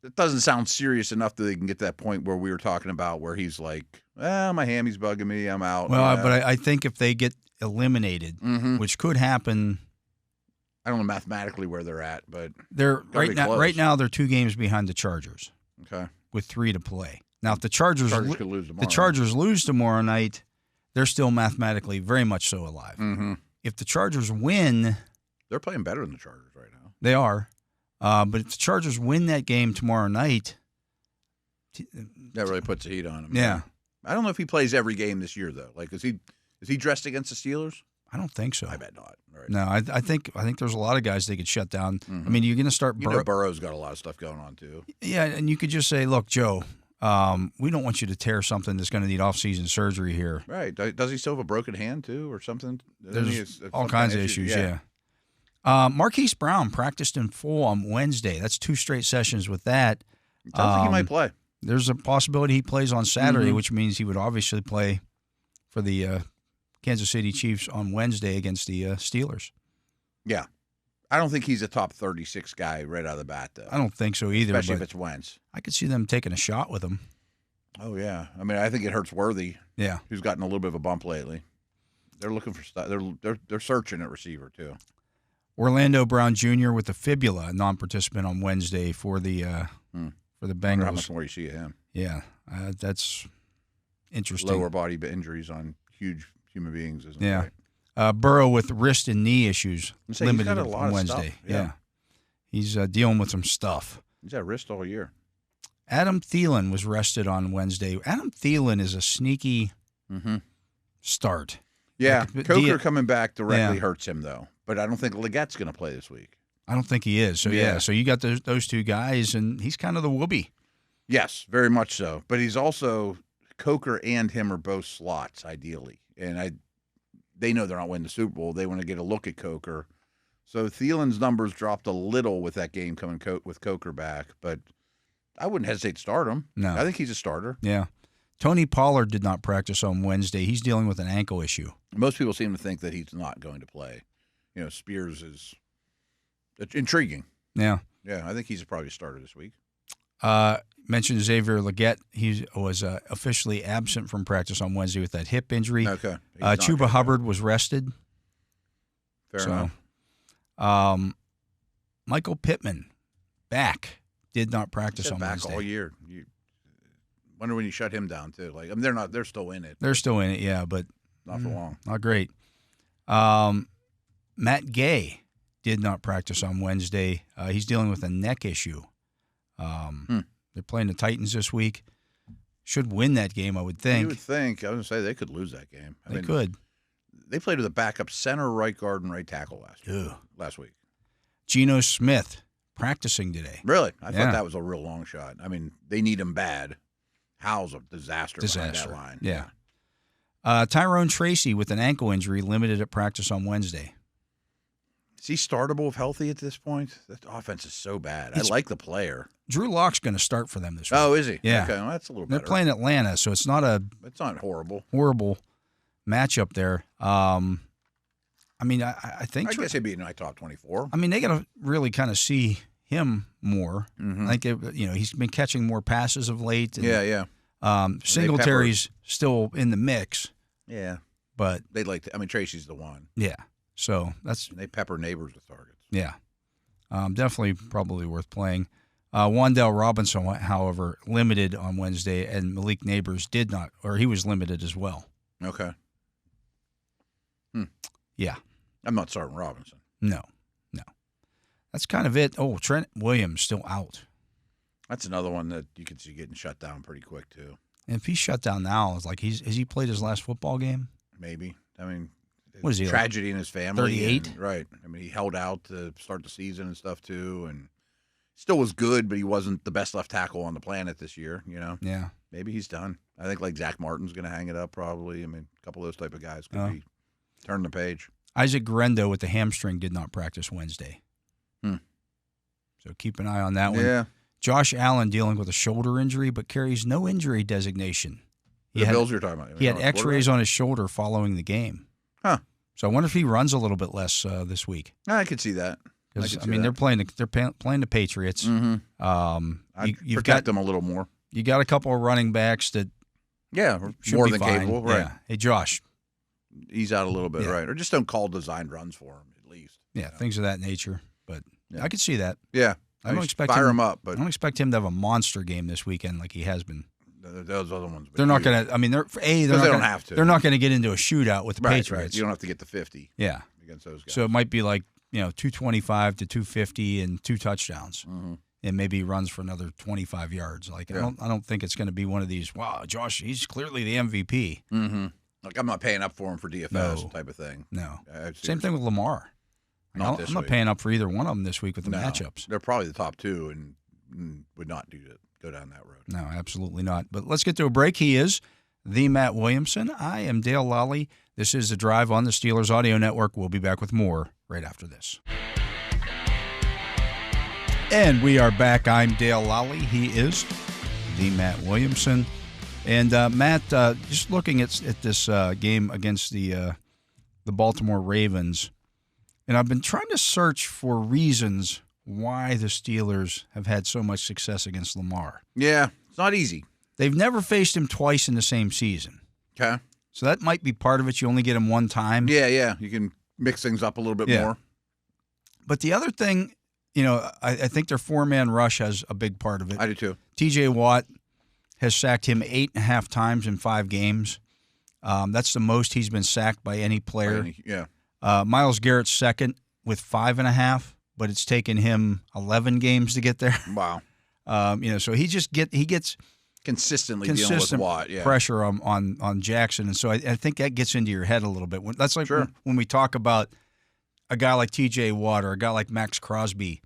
It doesn't sound serious enough that they can get to that point where we were talking about where he's like, my hammy's bugging me. I'm out. Well, but I think if they get eliminated, which could happen – I don't know mathematically where they're at, but they're right now they're 2 games behind the Chargers. Okay. With 3 to play. Now if the Chargers could lose tomorrow. The Chargers lose tomorrow night, they're still mathematically very much so alive. Mm-hmm. If the Chargers win, they're playing better than the Chargers right now. They are. But if the Chargers win that game tomorrow night, that really puts the heat on him. Yeah. I don't know if he plays every game this year though. Like is he dressed against the Steelers? I don't think so. I bet not. Right. No, I think there's a lot of guys they could shut down. I mean, you're going to start. Burrow's got a lot of stuff going on too. Yeah, and you could just say, look, Joe, we don't want you to tear something that's going to need off-season surgery here. Right. Does he still have a broken hand too, or something? There's all kinds of issues. Yeah. Marquise Brown practiced in full on Wednesday. That's 2 straight sessions with that. Sounds like he might play. There's a possibility he plays on Saturday, which means he would obviously play for the Kansas City Chiefs on Wednesday against the Steelers. Yeah. I don't think he's a top 36 guy right out of the bat, though. I don't think so either. Especially if it's Wentz. I could see them taking a shot with him. Oh, yeah. I mean, I think it hurts Worthy. Yeah. Who's gotten a little bit of a bump lately. They're looking for stuff. They're searching at receiver, too. Orlando Brown Jr. with the fibula, a non-participant on Wednesday for the Bengals. How much more you see of him? Yeah, that's interesting. Lower body injuries on huge human beings, isn't it? Yeah. Burrow with wrist and knee issues limited he's got a lot on of Wednesday. stuff. Yeah. He's dealing with some stuff. He's had wrist all year. Adam Thielen was rested on Wednesday. Adam Thielen is a sneaky start. Yeah, Coker coming back directly hurts him, though. But I don't think Legette's going to play this week. I don't think he is. So, so you got those 2 guys, and he's kind of the whoopee. Yes, very much so. But he's also – Coker and him are both slots, ideally. And they know they're not winning the Super Bowl. They want to get a look at Coker. So Thielen's numbers dropped a little with that game coming with Coker back. But I wouldn't hesitate to start him. No. I think he's a starter. Yeah. Tony Pollard did not practice on Wednesday. He's dealing with an ankle issue. Most people seem to think that he's not going to play. You know, Spears is intriguing. Yeah. Yeah, I think he's probably a starter this week. Mentioned Xavier Legette. He was officially absent from practice on Wednesday with that hip injury. Okay. Chuba Hubbard was rested. Fair enough. Michael Pittman, back, did not practice on Wednesday. Back all year. Wonder when you shut him down too. Like, I mean, they're still in it. They're still in it, yeah, but not for long. Not great. Matt Gay did not practice on Wednesday. He's dealing with a neck issue. They're playing the Titans this week. Should win that game, I would think. You would think. I was going to say they could lose that game. They could. They played with a backup center, right guard, and right tackle last week. Geno Smith practicing today. Really? I thought that was a real long shot. I mean, they need him bad. How's a disaster behind that line. Yeah. Tyrone Tracy with an ankle injury limited at practice on Wednesday. Is he startable if healthy at this point? That offense is so bad. I like the player. Drew Lock's going to start for them this week. Oh, is he? Yeah. Okay, well, that's a little better. They're playing Atlanta, so it's not horrible matchup there. I mean, I think. I guess he'd be in my top 24. I mean, they got to really kind of see him more. I think he's been catching more passes of late. And, Singletary's still in the mix. Yeah, but they'd like to. I mean, Tracy's the one. Yeah, so they pepper neighbors with targets. Yeah, definitely, probably worth playing. Wan'Dale Robinson, however, limited on Wednesday, and Malik Neighbors did not, or he was limited as well. Okay. Yeah. I'm not starting Robinson. No. That's kind of it. Oh, Trent Williams still out. That's another one that you could see getting shut down pretty quick, too. And if he's shut down now, it's like has he played his last football game? Maybe. I mean, what is he, tragedy in his family. 38? Right. I mean, he held out to start the season and stuff, too, and still was good, but he wasn't the best left tackle on the planet this year, Yeah. Maybe he's done. I think, like, Zach Martin's going to hang it up probably. I mean, a couple of those type of guys could be turn the page. Isaac Guerendo with the hamstring did not practice Wednesday. So keep an eye on that one. Yeah. Josh Allen dealing with a shoulder injury, but carries no injury designation. The Bills you're talking about. He had x-rays on his shoulder following the game. Huh. So I wonder if he runs a little bit less this week. I could see that. They're playing the Patriots. I'd protect them a little more. You got a couple of running backs that more than capable, right? Yeah. Hey, Josh. He's out a little bit, right? Or just don't call designed runs for him, at least. Yeah, things of that nature. But I could see that. Yeah. I don't expect fire him up, but I don't expect him to have a monster game this weekend like he has been. Those other ones. They're not going to. I mean, they don't have to. They're not going to get into a shootout with the Patriots. Right. You don't have to get to 50. Yeah. Against those guys. So it might be like 225 to 250 and 2 touchdowns, and maybe he runs for another 25 yards. Like I don't think it's going to be one of these. Wow, Josh, he's clearly the MVP. Like, I'm not paying up for him for DFS type of thing. No. Same thing with Lamar. I'm not paying up for either one of them this week with the matchups. They're probably the top two and would not go down that road. No, absolutely not. But let's get to a break. He is the Matt Williamson. I am Dale Lolley. This is The Drive on the Steelers Audio Network. We'll be back with more right after this. And we are back. I'm Dale Lolley. He is the Matt Williamson. And Matt, just looking at this game against the Baltimore Ravens, and I've been trying to search for reasons why the Steelers have had so much success against Lamar. Yeah, it's not easy. They've never faced him twice in the same season. Okay. So that might be part of it. You only get him one time. Yeah. You can mix things up a little bit more. But the other thing, I think their four-man rush has a big part of it. I do too. T.J. Watt has sacked him 8.5 times in 5 games. That's the most he's been sacked by any player. Myles Garrett's second with 5.5, but it's taken him 11 games to get there. Wow. So he gets consistent dealing with Watt, pressure on Jackson, and so I think that gets into your head a little bit. That's like when we talk about a guy like T.J. Watt or a guy like Max Crosby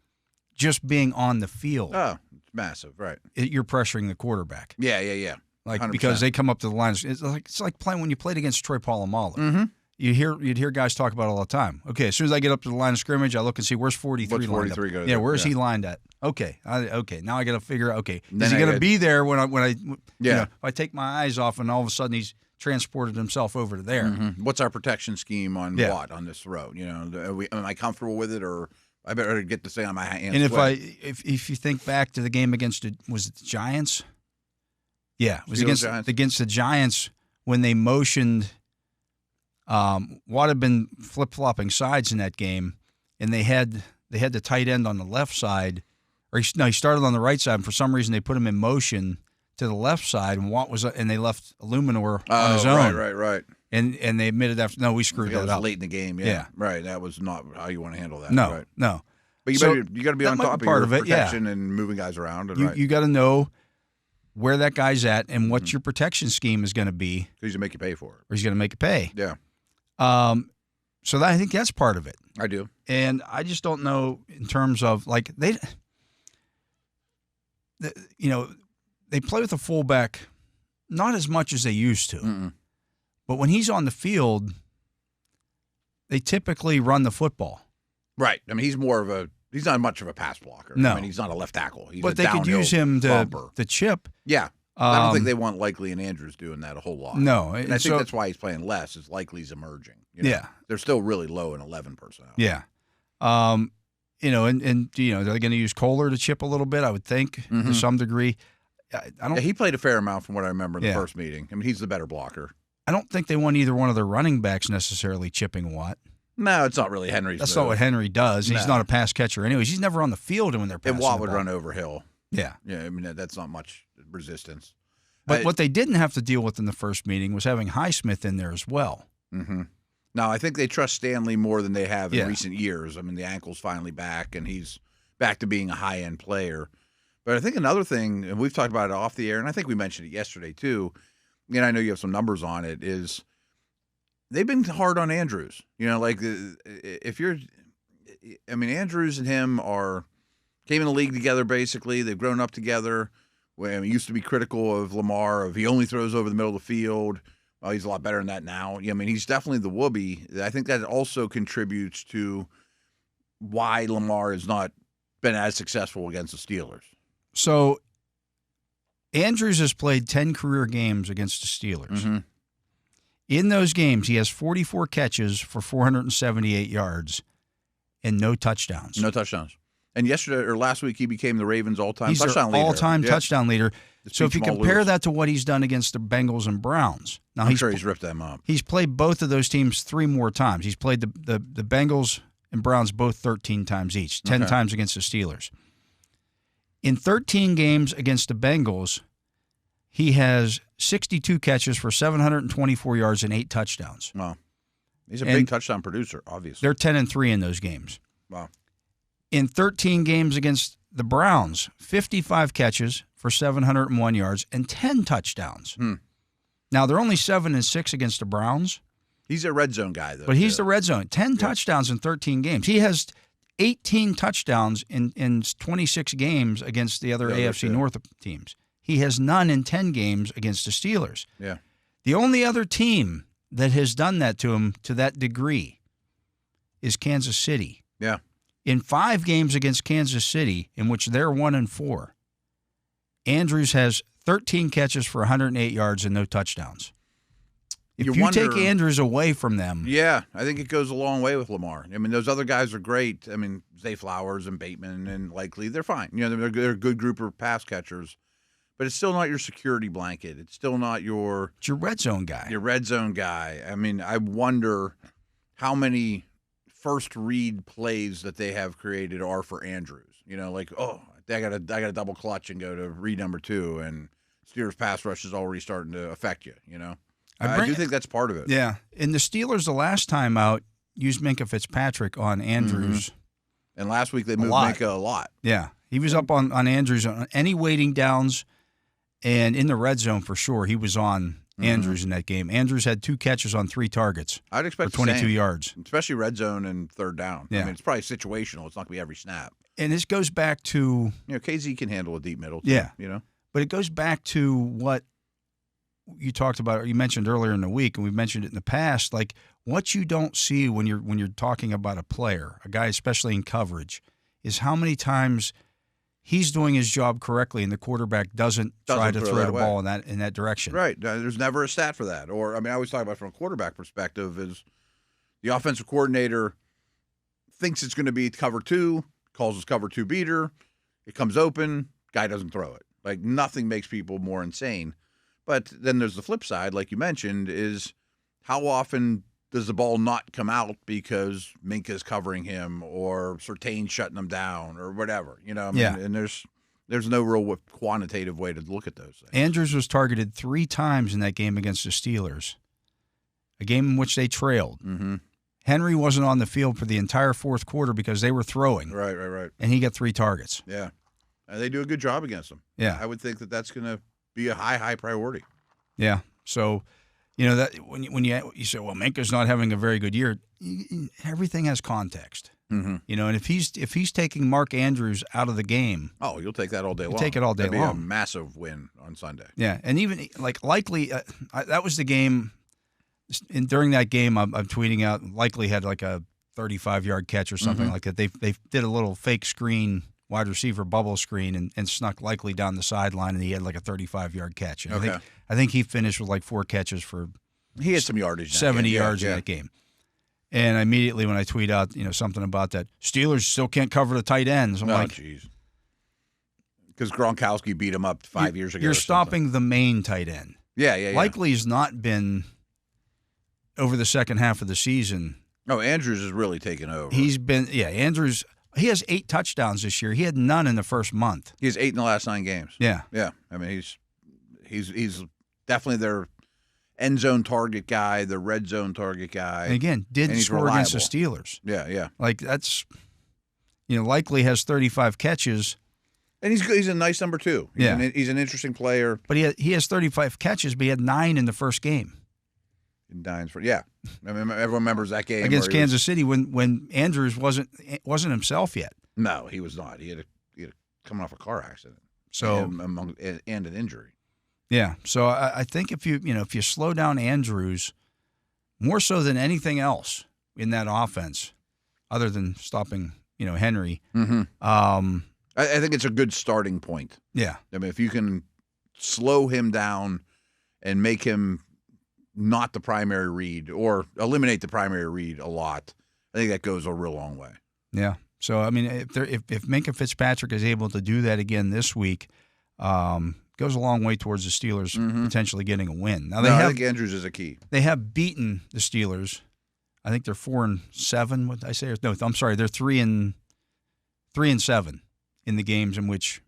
just being on the field. Oh, it's massive, right? You're pressuring the quarterback. Yeah. Like 100%. because they come up to the lines. It's like playing when you played against Troy Polamalu. Mm-hmm. You'd hear guys talk about it all the time. Okay, as soon as I get up to the line of scrimmage, I look and see where's 43 What's 43 lined up. go Where's he lined at? Okay, now I got to figure out. Okay, is he going to be there when I if I take my eyes off and all of a sudden he's transported himself over to there? Mm-hmm. What's our protection scheme on Watt on this throw? Am I comfortable with it, or I better get this thing on my hands? And if you think back to the game against the Giants, it was against the Giants when they motioned. Watt had been flip-flopping sides in that game, and they had the tight end on the left side, or he started on the right side, and for some reason they put him in motion to the left side, and they left Illuminor on his own. Right. And they admitted after, we screwed that up. Late in the game, right. That was not how you want to handle that. No. But you got to be on top of your protection and moving guys around. And you got to know where that guy's at and what your protection scheme is going to be. He's going to make you pay for it. Or he's going to make you pay. Yeah. So I think that's part of it. I do. And I just don't know in terms of like they play with a fullback not as much as they used to. Mm-mm. But when he's on the field, they typically run the football. Right. I mean, he's not much of a pass blocker. No. I mean, he's not a left tackle. But they could use him to chip. Yeah. I don't think they want Likely and Andrews doing that a whole lot. No. And I think that's why he's playing less, is Likely's emerging. Yeah. They're still really low in 11 personnel. Yeah. And they're going to use Kohler to chip a little bit, I would think, to some degree. I don't. He played a fair amount from what I remember in the first meeting. I mean, he's the better blocker. I don't think they want either one of their running backs necessarily chipping Watt. No, it's not really Henry's That's move. not what Henry does. No. He's not a pass catcher anyways. He's never on the field when they're passing. And Watt would run over Hill. Yeah. Yeah, I mean, that's not much resistance. But what they didn't have to deal with in the first meeting was having Highsmith in there as well. Mm-hmm. Now, I think they trust Stanley more than they have in recent years. I mean, the ankle's finally back, and he's back to being a high-end player. But I think another thing, and we've talked about it off the air, and I think we mentioned it yesterday too, and I know you have some numbers on it, is they've been hard on Andrews. Andrews and him came in the league together basically. They've grown up together. He used to be critical of Lamar, he only throws over the middle of the field. Well, he's a lot better than that now. I mean, he's definitely the whoopee. I think that also contributes to why Lamar has not been as successful against the Steelers. So Andrews has played 10 career games against the Steelers. Mm-hmm. In those games, he has 44 catches for 478 yards and no touchdowns. No touchdowns. And last week, he became the Ravens' all-time touchdown leader. All-time touchdown leader. So if you compare that to what he's done against the Bengals and Browns, now I'm sure he's ripped them up. He's played both of those teams 3 more times. He's played the Bengals and Browns both 13 times each, 10 times against the Steelers. In 13 games against the Bengals, he has 62 catches for 724 yards and 8 touchdowns. Wow. He's a big touchdown producer, obviously. They're 10-3 in those games. Wow. In 13 games against the Browns, 55 catches for 701 yards and 10 touchdowns. Now they're only 7-6 against the Browns. He's a red zone guy, though. But he's the red zone. 10 touchdowns in 13 games. He has 18 touchdowns in 26 games against the other AFC North teams. He has none in 10 games against the Steelers. Yeah. The only other team that has done that to him to that degree is Kansas City. Yeah. In 5 games against Kansas City, in which they're 1-4, Andrews has 13 catches for 108 yards and no touchdowns. If you take Andrews away from them. Yeah, I think it goes a long way with Lamar. I mean, those other guys are great. I mean, Zay Flowers and Bateman and Likely, they're fine. You know, they're a good group of pass catchers. But it's still not your security blanket. It's still not your... It's your red zone guy. Your red zone guy. I mean, I wonder how many first read plays that they have created are for Andrews. You know, like, I got to double clutch and go to read number 2, and Steelers pass rush is already starting to affect you, you know? I do think that's part of it. Yeah. And the Steelers, the last time out, used Minkah Fitzpatrick on Andrews. Mm-hmm. And last week they moved Minkah a lot. Yeah. He was up on Andrews on any waiting downs, and in the red zone for sure. He was on Andrews in that game. Andrews had 2 catches on 3 targets. I'd expect for 22 yards. Especially red zone and third down. Yeah. I mean, it's probably situational. It's not going to be every snap. And this goes back to... You know, KZ can handle a deep middle too, yeah. You know? But it goes back to what you talked about, or you mentioned earlier in the week, and we've mentioned it in the past, like what you don't see when you're talking about a player, a guy especially in coverage, is how many times he's doing his job correctly and the quarterback doesn't try to throw the ball in that direction. Right. There's never a stat for that. Or, I mean, I always talk about it from a quarterback perspective is the offensive coordinator thinks it's going to be cover 2, calls his cover 2 beater, it comes open, guy doesn't throw it. Like, nothing makes people more insane. But then there's the flip side, like you mentioned, is how often does the ball not come out because Minkah's covering him or Surtain's shutting him down or whatever, you know? I mean, and there's no real quantitative way to look at those things. Andrews was targeted 3 times in that game against the Steelers, a game in which they trailed. Mm-hmm. Henry wasn't on the field for the entire fourth quarter because they were throwing. Right. And he got 3 targets. Yeah. And they do a good job against them. Yeah. I would think that that's going to be a high priority. Yeah. So, you know, that when you say, well, Minkah's not having a very good year, everything has context. Mm-hmm. You know, and if he's taking Mark Andrews out of the game, you'll take that all day long. Take it all day long. long. Be a massive win on Sunday. Yeah, and even Likely, that was the game. And during that game, I'm tweeting out Likely had like a 35-yard catch or something like that. They did a little fake screen. Wide receiver bubble screen and snuck Likely down the sideline, and he had like a 35-yard catch. And I think he finished with like 4 catches for he had some yardage, 70 yards in that game. And immediately when I tweet out, something about that, Steelers still can't cover the tight ends. I'm like, jeez, because Gronkowski beat him up 5 years ago. You're stopping the main tight end. Yeah. Likely's not been over the second half of the season. Oh, Andrews is really taken over. He's been Andrews. He has 8 touchdowns this year. He had none in the first month. He has 8 in the last 9 games. Yeah. I mean, he's definitely their end zone target guy, the red zone target guy. And again, didn't score against the Steelers. Yeah. Like that's, Likely has 35 catches. And he's a nice number 2. He's an interesting player. But he has 35 catches, but he had 9 in the first game. Yeah. I mean, everyone remembers that game against Kansas City when Andrews wasn't himself yet. No, he was not. He had coming off a car accident. So and an injury. Yeah. So I think if you slow down Andrews more so than anything else in that offense, other than stopping Henry, I think it's a good starting point. Yeah. I mean, if you can slow him down and make him not the primary read or eliminate the primary read a lot, I think that goes a real long way. Yeah. So, I mean, if Minkah Fitzpatrick is able to do that again this week, goes a long way towards the Steelers potentially getting a win. Now I think Andrews is a key. They have beaten the Steelers. I think they're 4-7. What did I say? No, I'm sorry. They're 3-7 in the games in which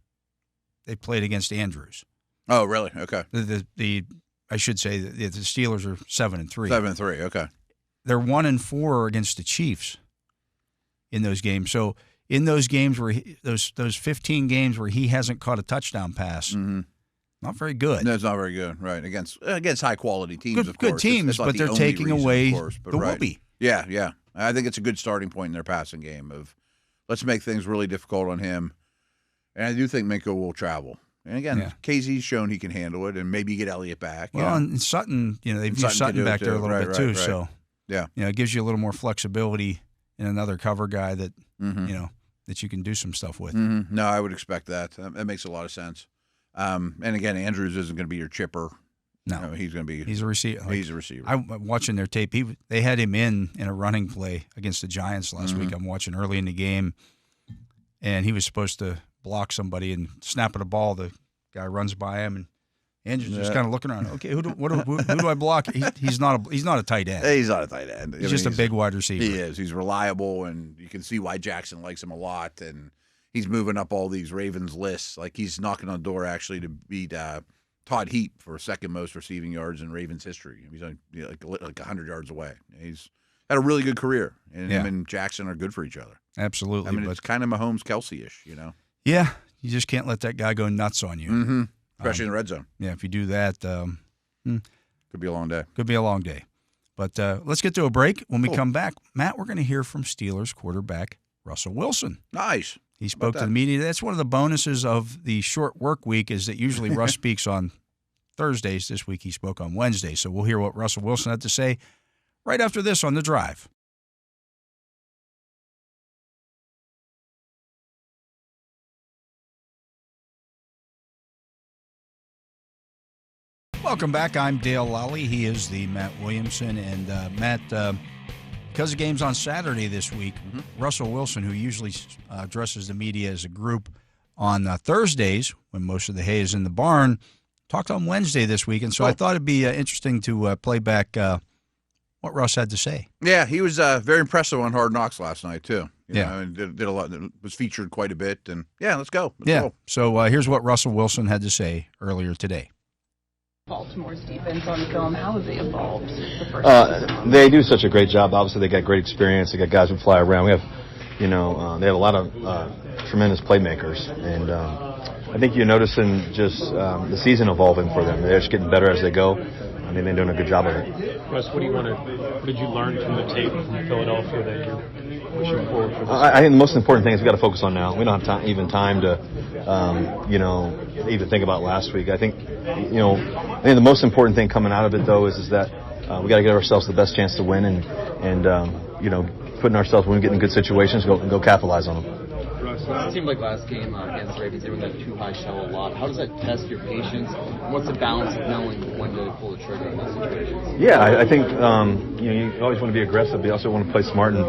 they played against Andrews. Oh, really? Okay. I should say that the Steelers are 7-3. 7-3, okay. They're 1-4 against the Chiefs in those games. So in those games where those 15 games where he hasn't caught a touchdown pass, not very good. No, it's not very good, right? Against high-quality teams, good, of course. Good teams, it's not but the they're only taking reason, away of course, but the right. whoopee. Yeah. I think it's a good starting point in their passing game of let's make things really difficult on him. And I do think Minka will travel. And again, KZ's shown he can handle it, and maybe get Elliott back. Well, and Sutton, they've used Sutton back there a little bit too, so it gives you a little more flexibility in another cover guy that that you can do some stuff with. Mm-hmm. No, I would expect that. That makes a lot of sense. And again, Andrews isn't going to be your chipper. No, he's going to be. He's a receiver. He's a receiver. I'm watching their tape. They had him in a running play against the Giants last week. I'm watching early in the game, and he was supposed to block somebody and snap at a ball. The guy runs by him, and Andrew's just kind of looking around. Okay, who do I block? He's not a tight end. He's not a tight end. He's just a big wide receiver. He is. He's reliable, and you can see why Jackson likes him a lot. And he's moving up all these Ravens lists. Like he's knocking on the door actually to beat Todd Heap for second most receiving yards in Ravens history. He's like 100 yards away. He's had a really good career, and him and Jackson are good for each other. Absolutely. I mean, it's kind of Mahomes-Kelsey-ish, Yeah, you just can't let that guy go nuts on you. Mm-hmm. Especially in the red zone. Yeah, if you do that, could be a long day. Could be a long day. But let's get to a break. When we come back, Matt, we're going to hear from Steelers quarterback Russell Wilson. Nice. He spoke to the media. That's one of the bonuses of the short work week is that usually Russ speaks on Thursdays. This week he spoke on Wednesday. So we'll hear what Russell Wilson had to say right after this on The Drive. Welcome back. I'm Dale Lolley. He is the Matt Williamson. And Matt, because the game's on Saturday this week, Russell Wilson, who usually addresses the media as a group on Thursdays when most of the hay is in the barn, talked on Wednesday this week. And so I thought it'd be interesting to play back what Russ had to say. Yeah, he was very impressive on Hard Knocks last night, too. You know, and did a lot. Was featured quite a bit. And, let's go. Let's go. So here's what Russell Wilson had to say earlier today. Baltimore's defense on film, how have they evolved the first They do such a great job. Obviously, they got great experience. They got guys who fly around. We have, they have a lot of tremendous playmakers. And I think you're noticing just the season evolving for them. They're just getting better as they go. I think they're doing a good job of it. Russ, what did you learn from the tape from Philadelphia that you're pushing forward for this? I think the most important thing is we got to focus on now. We don't have time to, even think about last week. I think the most important thing coming out of it though is that we got to give ourselves the best chance to win and putting ourselves when we get in good situations, go capitalize on them. It seemed like last game against the Ravens, they were in that too high shell a lot. How does that test your patience? And what's the balance of knowing when to pull the trigger in those situations? Yeah, I think you always want to be aggressive, but you also want to play smart and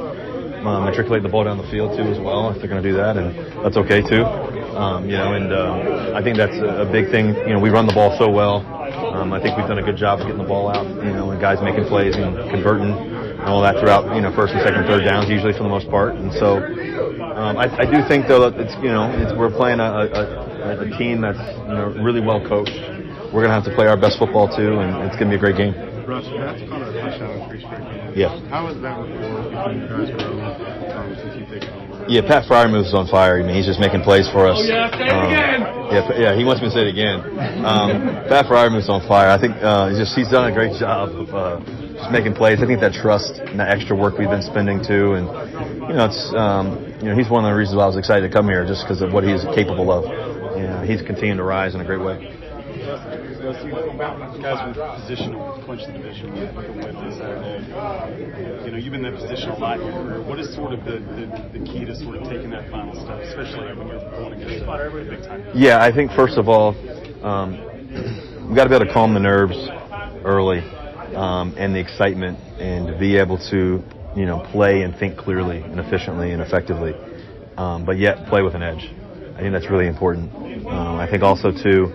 matriculate the ball down the field too as well if they're going to do that, and that's okay too. I think that's a big thing. We run the ball so well. I think we've done a good job of getting the ball out, and guys making plays and converting and all that throughout, first and second, third downs usually for the most part. And so I do think though that we're playing a team that's really well coached. We're going to have to play our best football too, and it's going to be a great game. Russ, that's caught a touchdown in 3 straight games. Yeah. How is that rapport between you guys grown since you've taken over? Yeah, Pat Fryermuth's on fire. He's just making plays for us. Oh, yeah, say it again. Yeah, he wants me to say it again. Pat Fryermuth's on fire. I think he's done a great job of just making plays. I think that trust and that extra work we've been spending too, and he's one of the reasons why I was excited to come here, just because of what he's capable of. He's continuing to rise in a great way. You guys were positioned to clinch the division with a win this Saturday. You've been in that position a lot in your career. What is sort of the key to sort of taking that final step, especially when you're going against a big time? Yeah, I think first of all, we've got to be able to calm the nerves early and the excitement, and to be able to play and think clearly and efficiently and effectively, but yet play with an edge. I think that's really important. I think also too,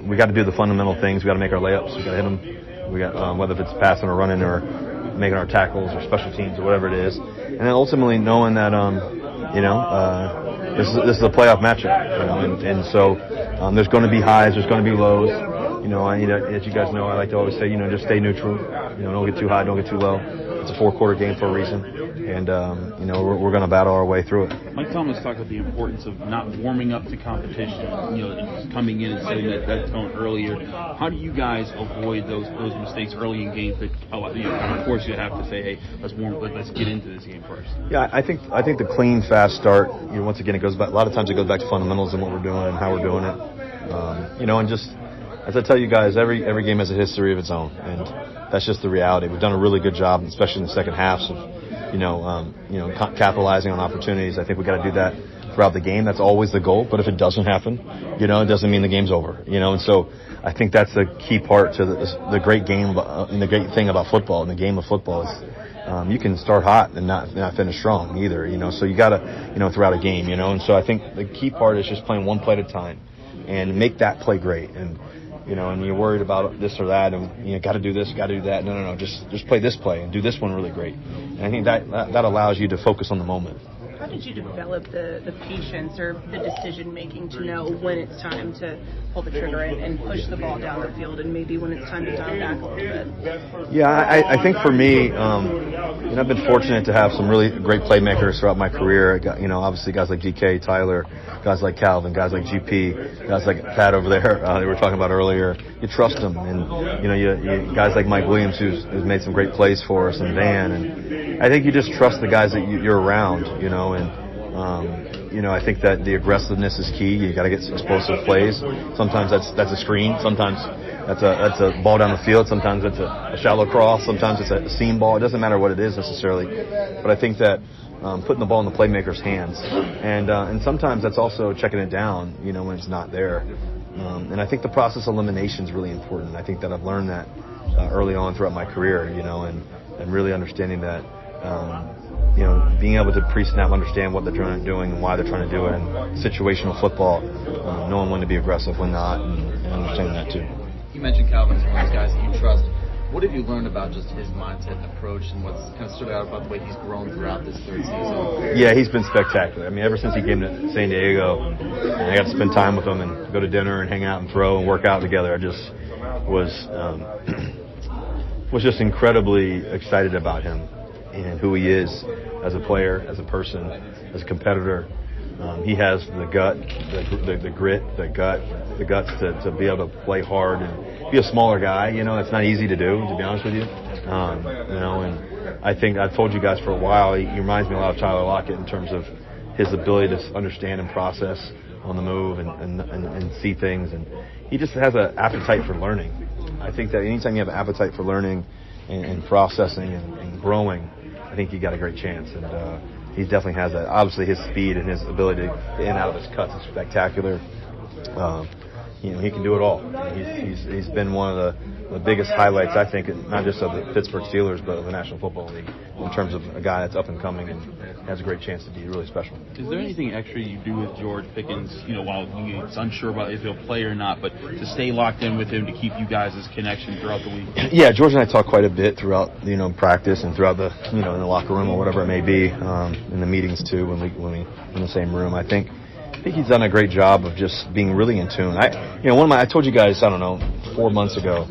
we got to do the fundamental things. We got to make our layups. We got to hit them. We got whether it's passing or running or making our tackles or special teams or whatever it is. And then ultimately knowing that this is a playoff matchup, and so there's going to be highs, there's going to be lows. As you guys know, I like to always say, just stay neutral. Don't get too high, don't get too low. it's a 4-quarter game for a reason, and we're going to battle our way through it. Mike Thomas talked about the importance of not warming up to competition, coming in and setting that tone earlier. How do you guys avoid those mistakes early in games that of course you have to say, hey, let's get into this game first? Yeah, I think the clean, fast start. Once again, it goes back. A lot of times it goes back to fundamentals and what we're doing and how we're doing it. And just as I tell you guys, every game has a history of its own, and that's just the reality. We've done a really good job, especially in the second halves, of capitalizing on opportunities. I think we got to do that throughout the game. That's always the goal. But if it doesn't happen, it doesn't mean the game's over. And so I think that's the key part to the great game and the great thing about football. And the game of football is you can start hot and not finish strong either. So you got to throughout a game. And so I think the key part is just playing one play at a time and make that play great. And and you're worried about this or that, and got to do this, got to do that. No, just play this play and do this one really great. And I think that allows you to focus on the moment. How did you develop the patience or the decision-making to know when it's time to pull the trigger and push the ball down the field, and maybe when it's time to dial back a little bit? Yeah, I think for me, I've been fortunate to have some really great playmakers throughout my career. I got, obviously guys like GK, Tyler, guys like Calvin, guys like GP, guys like Pat over there they were talking about earlier. You trust them, and you guys like Mike Williams, who's made some great plays for us, and Van, and I think you just trust the guys that you're around, and I think that the aggressiveness is key. You got to get some explosive plays. Sometimes that's a screen. Sometimes that's a ball down the field. Sometimes it's a shallow cross. Sometimes it's a seam ball. It doesn't matter what it is necessarily, but I think that putting the ball in the playmaker's hands, and sometimes that's also checking it down, when it's not there. And I think the process of elimination is really important. I think that I've learned that early on throughout my career, and really understanding that. Being able to pre-snap understand what they're doing and why they're trying to do it, and situational football, knowing when to be aggressive, when not, and understanding that too. You mentioned Calvin as one of those guys that you trust. What have you learned about just his mindset and approach, and what's kind of stood out about the way he's grown throughout this third season? Yeah, he's been spectacular. I mean, ever since he came to San Diego, and I got to spend time with him and go to dinner and hang out and throw and work out together, I just was just incredibly excited about him and who he is as a player, as a person, as a competitor. He has the gut, the grit, the guts to be able to play hard and be a smaller guy. It's not easy to do, to be honest with you. And I think I've told you guys for a while, he reminds me a lot of Tyler Lockett in terms of his ability to understand and process on the move and see things. And he just has an appetite for learning. I think that anytime you have an appetite for learning and processing and growing, I think you got a great chance, and he definitely has that. Obviously, his speed and his ability to get in and out of his cuts is spectacular. He can do it all. He's been one of the biggest highlights, I think, not just of the Pittsburgh Steelers, but of the National Football League, in terms of a guy that's up and coming and has a great chance to be really special. Is there anything extra you do with George Pickens, while he's unsure about if he'll play or not, but to stay locked in with him to keep you guys' connection throughout the week? Yeah, George and I talk quite a bit throughout, practice and throughout the, in the locker room or whatever it may be, in the meetings too, when we in the same room. I think he's done a great job of just being really in tune. I told you guys, 4 months ago,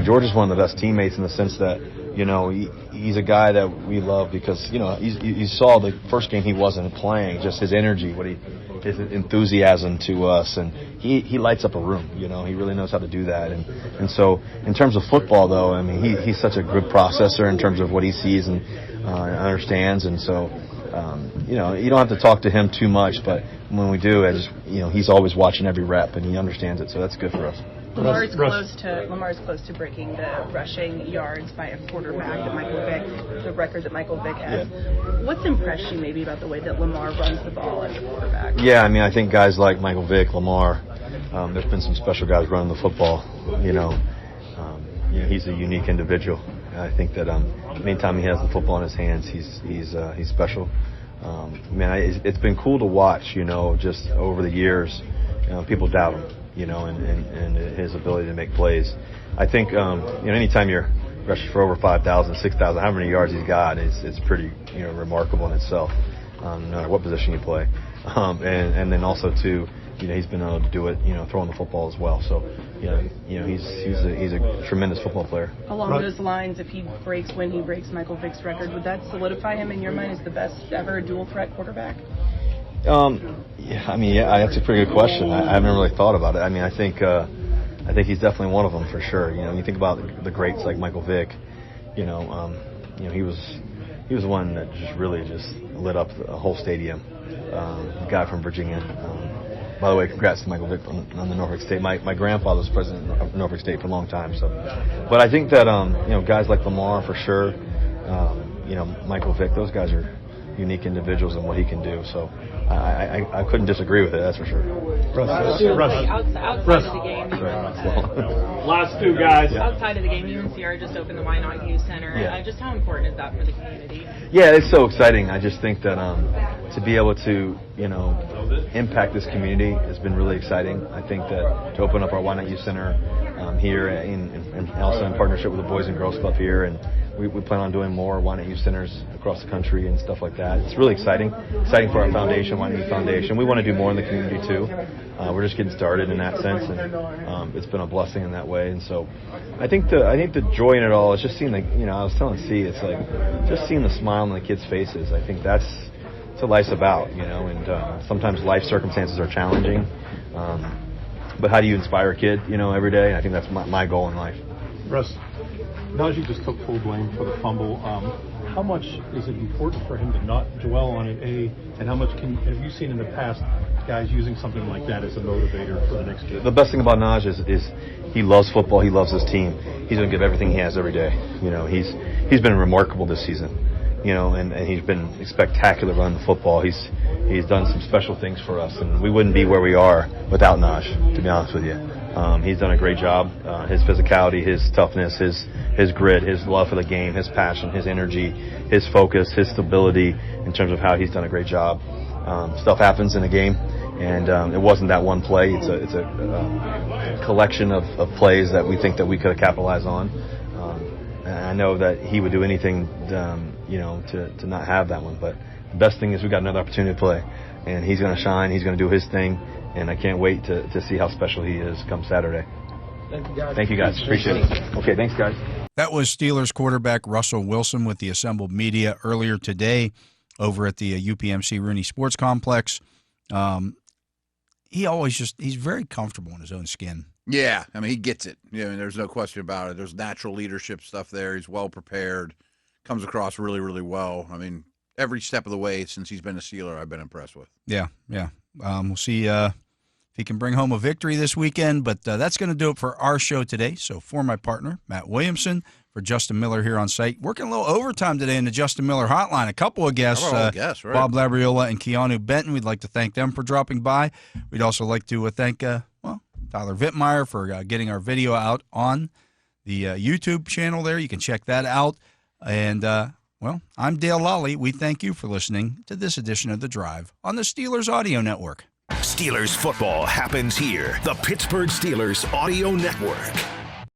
George is one of the best teammates in the sense that, he's a guy that we love because, you saw the first game he wasn't playing, just his energy, his enthusiasm to us, and he lights up a room, he really knows how to do that. And so in terms of football, though, he's such a good processor in terms of what he sees and understands, and so, you don't have to talk to him too much, but when we do, he's always watching every rep, and he understands it, so that's good for us. Lamar's close to breaking the rushing yards by a quarterback that Michael Vick, the record that Michael Vick has. Yeah. What's impressed you maybe about the way that Lamar runs the ball as a quarterback? Yeah, I think guys like Michael Vick, Lamar, there's been some special guys running the football. He's a unique individual. I think that anytime he has the football in his hands, he's special. It's been cool to watch. Just over the years, people doubt him. And his ability to make plays. I think, anytime you're rushing for over 5,000, 6,000, how many yards he's got, it's pretty, remarkable in itself, no matter what position you play. And then also, too, he's been able to do it, throwing the football as well. So, he's a tremendous football player. Along those lines, if when he breaks Michael Vick's record, would that solidify him in your mind as the best ever dual threat quarterback? That's a pretty good question. I haven't really thought about it. I think he's definitely one of them for sure. You think about the greats like Michael Vick. He was one that just really lit up a whole stadium. The guy from Virginia. By the way, congrats to Michael Vick on the Norfolk State. My grandfather was president of Norfolk State for a long time. So, but I think that guys like Lamar for sure. Michael Vick. Those guys are unique individuals in what he can do. So I couldn't disagree with it. That's for sure. Outside of the game. Last two guys. Outside of the game, you and Sierra just opened the Why Not You Center. Yeah. Just how important is that for the community? Yeah, it's so exciting. I just think that to be able to, impact this community has been really exciting. I think that to open up our Why Not You Center here and also in partnership with the Boys and Girls Club here, and we plan on doing more Why Not You Centers across the country and stuff like that. It's really exciting for our foundation, Why Not You Foundation. We want to do more in the community too. We're just getting started in that sense, and it's been a blessing in that way. And so, I think the joy in it all is just seeing I was telling C, it's like just seeing the smile on the kids' faces. I think that's what life's about, And sometimes life circumstances are challenging, but how do you inspire a kid, every day? I think that's my goal in life. Russ, Najee just took full blame for the fumble. How much is it important for him to not dwell on it, and how much have you seen in the past guys using something like that as a motivator for the next game? The best thing about Naj is he loves football. He loves his team. He's going to give everything he has every day. He's been remarkable this season. And he's been spectacular running the football. He's done some special things for us, and we wouldn't be where we are without Naj, to be honest with you. He's done a great job. His physicality, his toughness, his grit, his love for the game, his passion, his energy, his focus, his stability in terms of how he's done a great job. Stuff happens in a game, and it wasn't that one play. It's a collection of plays that we think that we could have capitalized on. And I know that he would do anything, to not have that one. But the best thing is we got another opportunity to play, and he's going to shine. He's going to do his thing, and I can't wait to see how special he is come Saturday. Thank you, guys. Appreciate it. Okay, thanks, guys. That was Steelers quarterback Russell Wilson with the assembled media earlier today over at the UPMC Rooney Sports Complex. He's very comfortable in his own skin. Yeah, he gets it. There's no question about it. There's natural leadership stuff there. He's well prepared, comes across really, really well. Every step of the way since he's been a Steeler, I've been impressed with. Yeah. We'll see if he can bring home a victory this weekend, but that's going to do it for our show today. So for my partner, Matt Williamson, for Justin Miller here on site, working a little overtime today in the Justin Miller hotline. A couple of guests, right. Bob Labriola and Keanu Benton. We'd like to thank them for dropping by. We'd also like to thank Tyler Vittmeyer for getting our video out on the YouTube channel there. You can check that out. And, I'm Dale Lolley. We thank you for listening to this edition of The Drive on the Steelers Audio Network. Steelers football happens here. The Pittsburgh Steelers Audio Network.